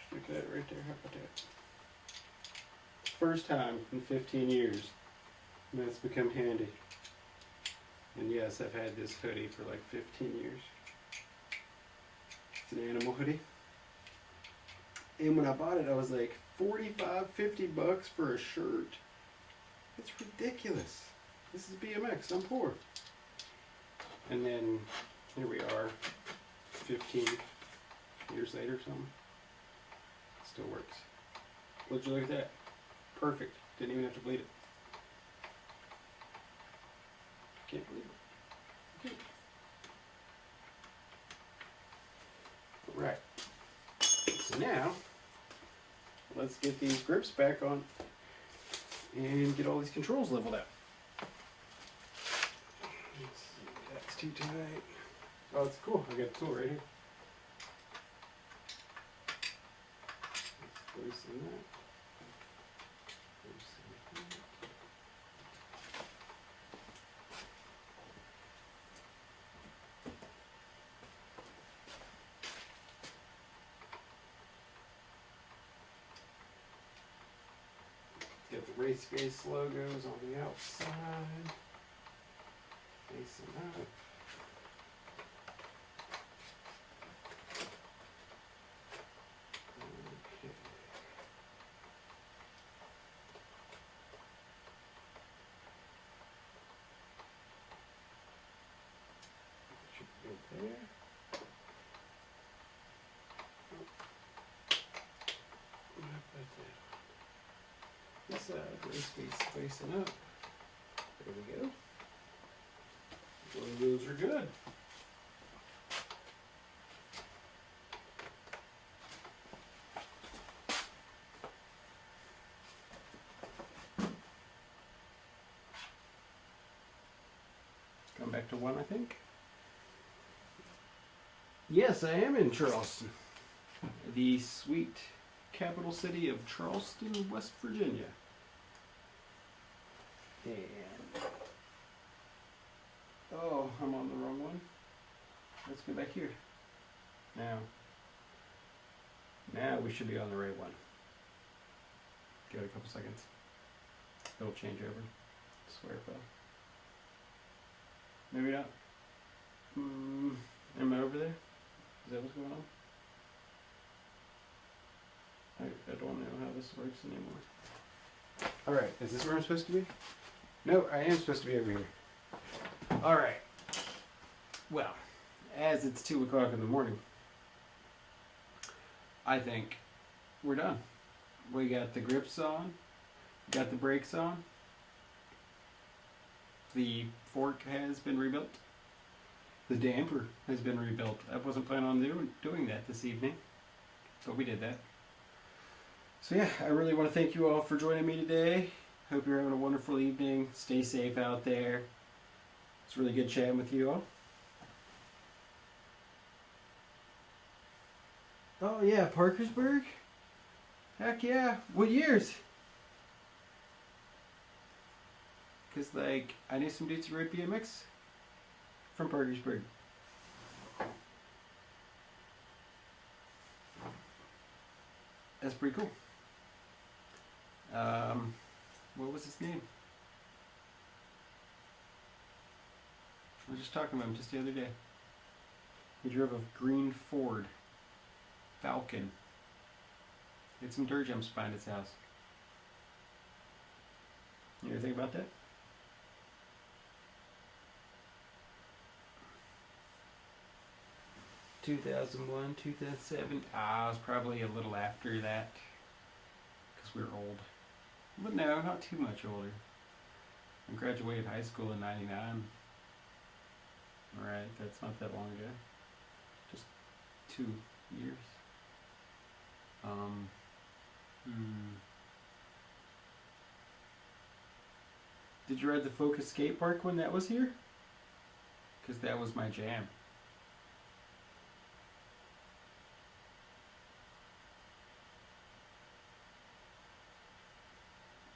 Speaker 2: Stick that right there. How about that? First time in 15 years that's become handy. And yes, I've had this hoodie for like 15 years. It's an animal hoodie. And when I bought it, I was like $45-50 for a shirt. It's ridiculous. This is BMX. I'm poor. And then here we are, 15 years later, something. Still works. Would you look at that? Perfect. Didn't even have to bleed it. Can't believe it. Okay. Alright. So now, let's get these grips back on and get all these controls leveled out. Let's see, that's too tight. Oh, it's cool. I got the tool right here. Let's loosen that. Loosen that. Got the race face logos on the outside. Facing up. Okay. Should be good there. This side, race face facing up. There we go. Those are good. Come back to one, I think. Yes, I am in Charleston, the sweet capital city of Charleston, West Virginia. And oh, I'm on the wrong one. Let's go back here. Now we should be on the right one. Give it a couple seconds. It'll change over. I swear it will. Maybe not. Am I over there? Is that what's going on? I don't know how this works anymore. Alright, is this where I'm supposed to be? No, I am supposed to be over here. Alright. Well, as it's 2 o'clock in the morning, I think we're done. We got the grips on, got the brakes on, the fork has been rebuilt, the damper has been rebuilt. I wasn't planning on doing that this evening, but we did that. So yeah, I really want to thank you all for joining me today. Hope you're having a wonderful evening. Stay safe out there. It's really good chatting with you all. Oh yeah, Parkersburg? Heck yeah. What years? Because like, I knew some dudes who rode BMX from Parkersburg. That's pretty cool. What was his name? I was just talking about him just the other day. He drove a green Ford Falcon. He had some dirt jumps behind his house. You ever think about that? (2001, 2007). I was probably a little after that, because we were old. But no, not too much older. I graduated high school in '99. Alright, that's not that long ago. Just 2 years. Did you ride the Focus skate park when that was here? Because that was my jam.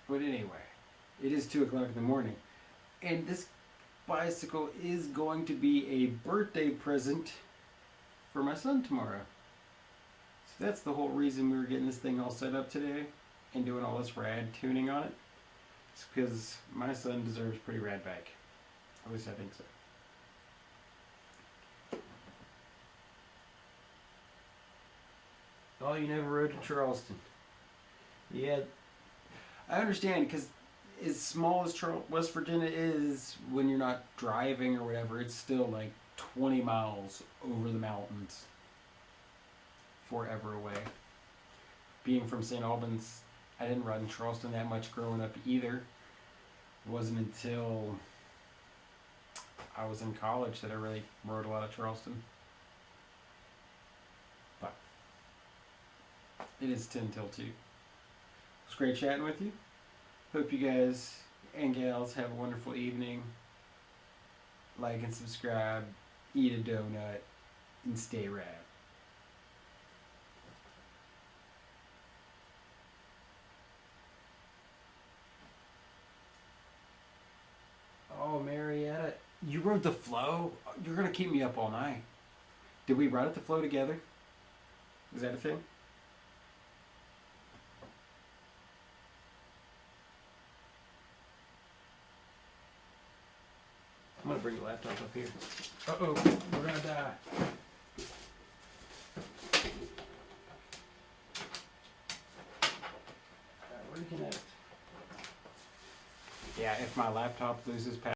Speaker 2: But anyway, it is 2 o'clock in the morning, and this bicycle is going to be a birthday present for my son tomorrow. So that's the whole reason we were getting this thing all set up today and doing all this rad tuning on it. It's because my son deserves a pretty rad bike. At least I think so. Oh, you never rode to Charleston. Yeah. I understand, because as small as West Virginia is, when you're not driving or whatever, it's still like 20 miles over the mountains.
Speaker 1: forever away. Being from St. Albans, I didn't ride in Charleston that much growing up either. It wasn't until I was in college that I really rode a lot of Charleston. But it is 10 till 2. It was great chatting with you. Hope you guys and gals have a wonderful evening. Like and subscribe, eat a donut, and stay rad. Oh, Marietta, you rode the flow? You're going to keep me up all night. Did we ride at the flow together? Is that a thing? I'm going to bring the laptop up here. Uh-oh, we're going to die. Reconnect. Yeah, if my laptop loses power.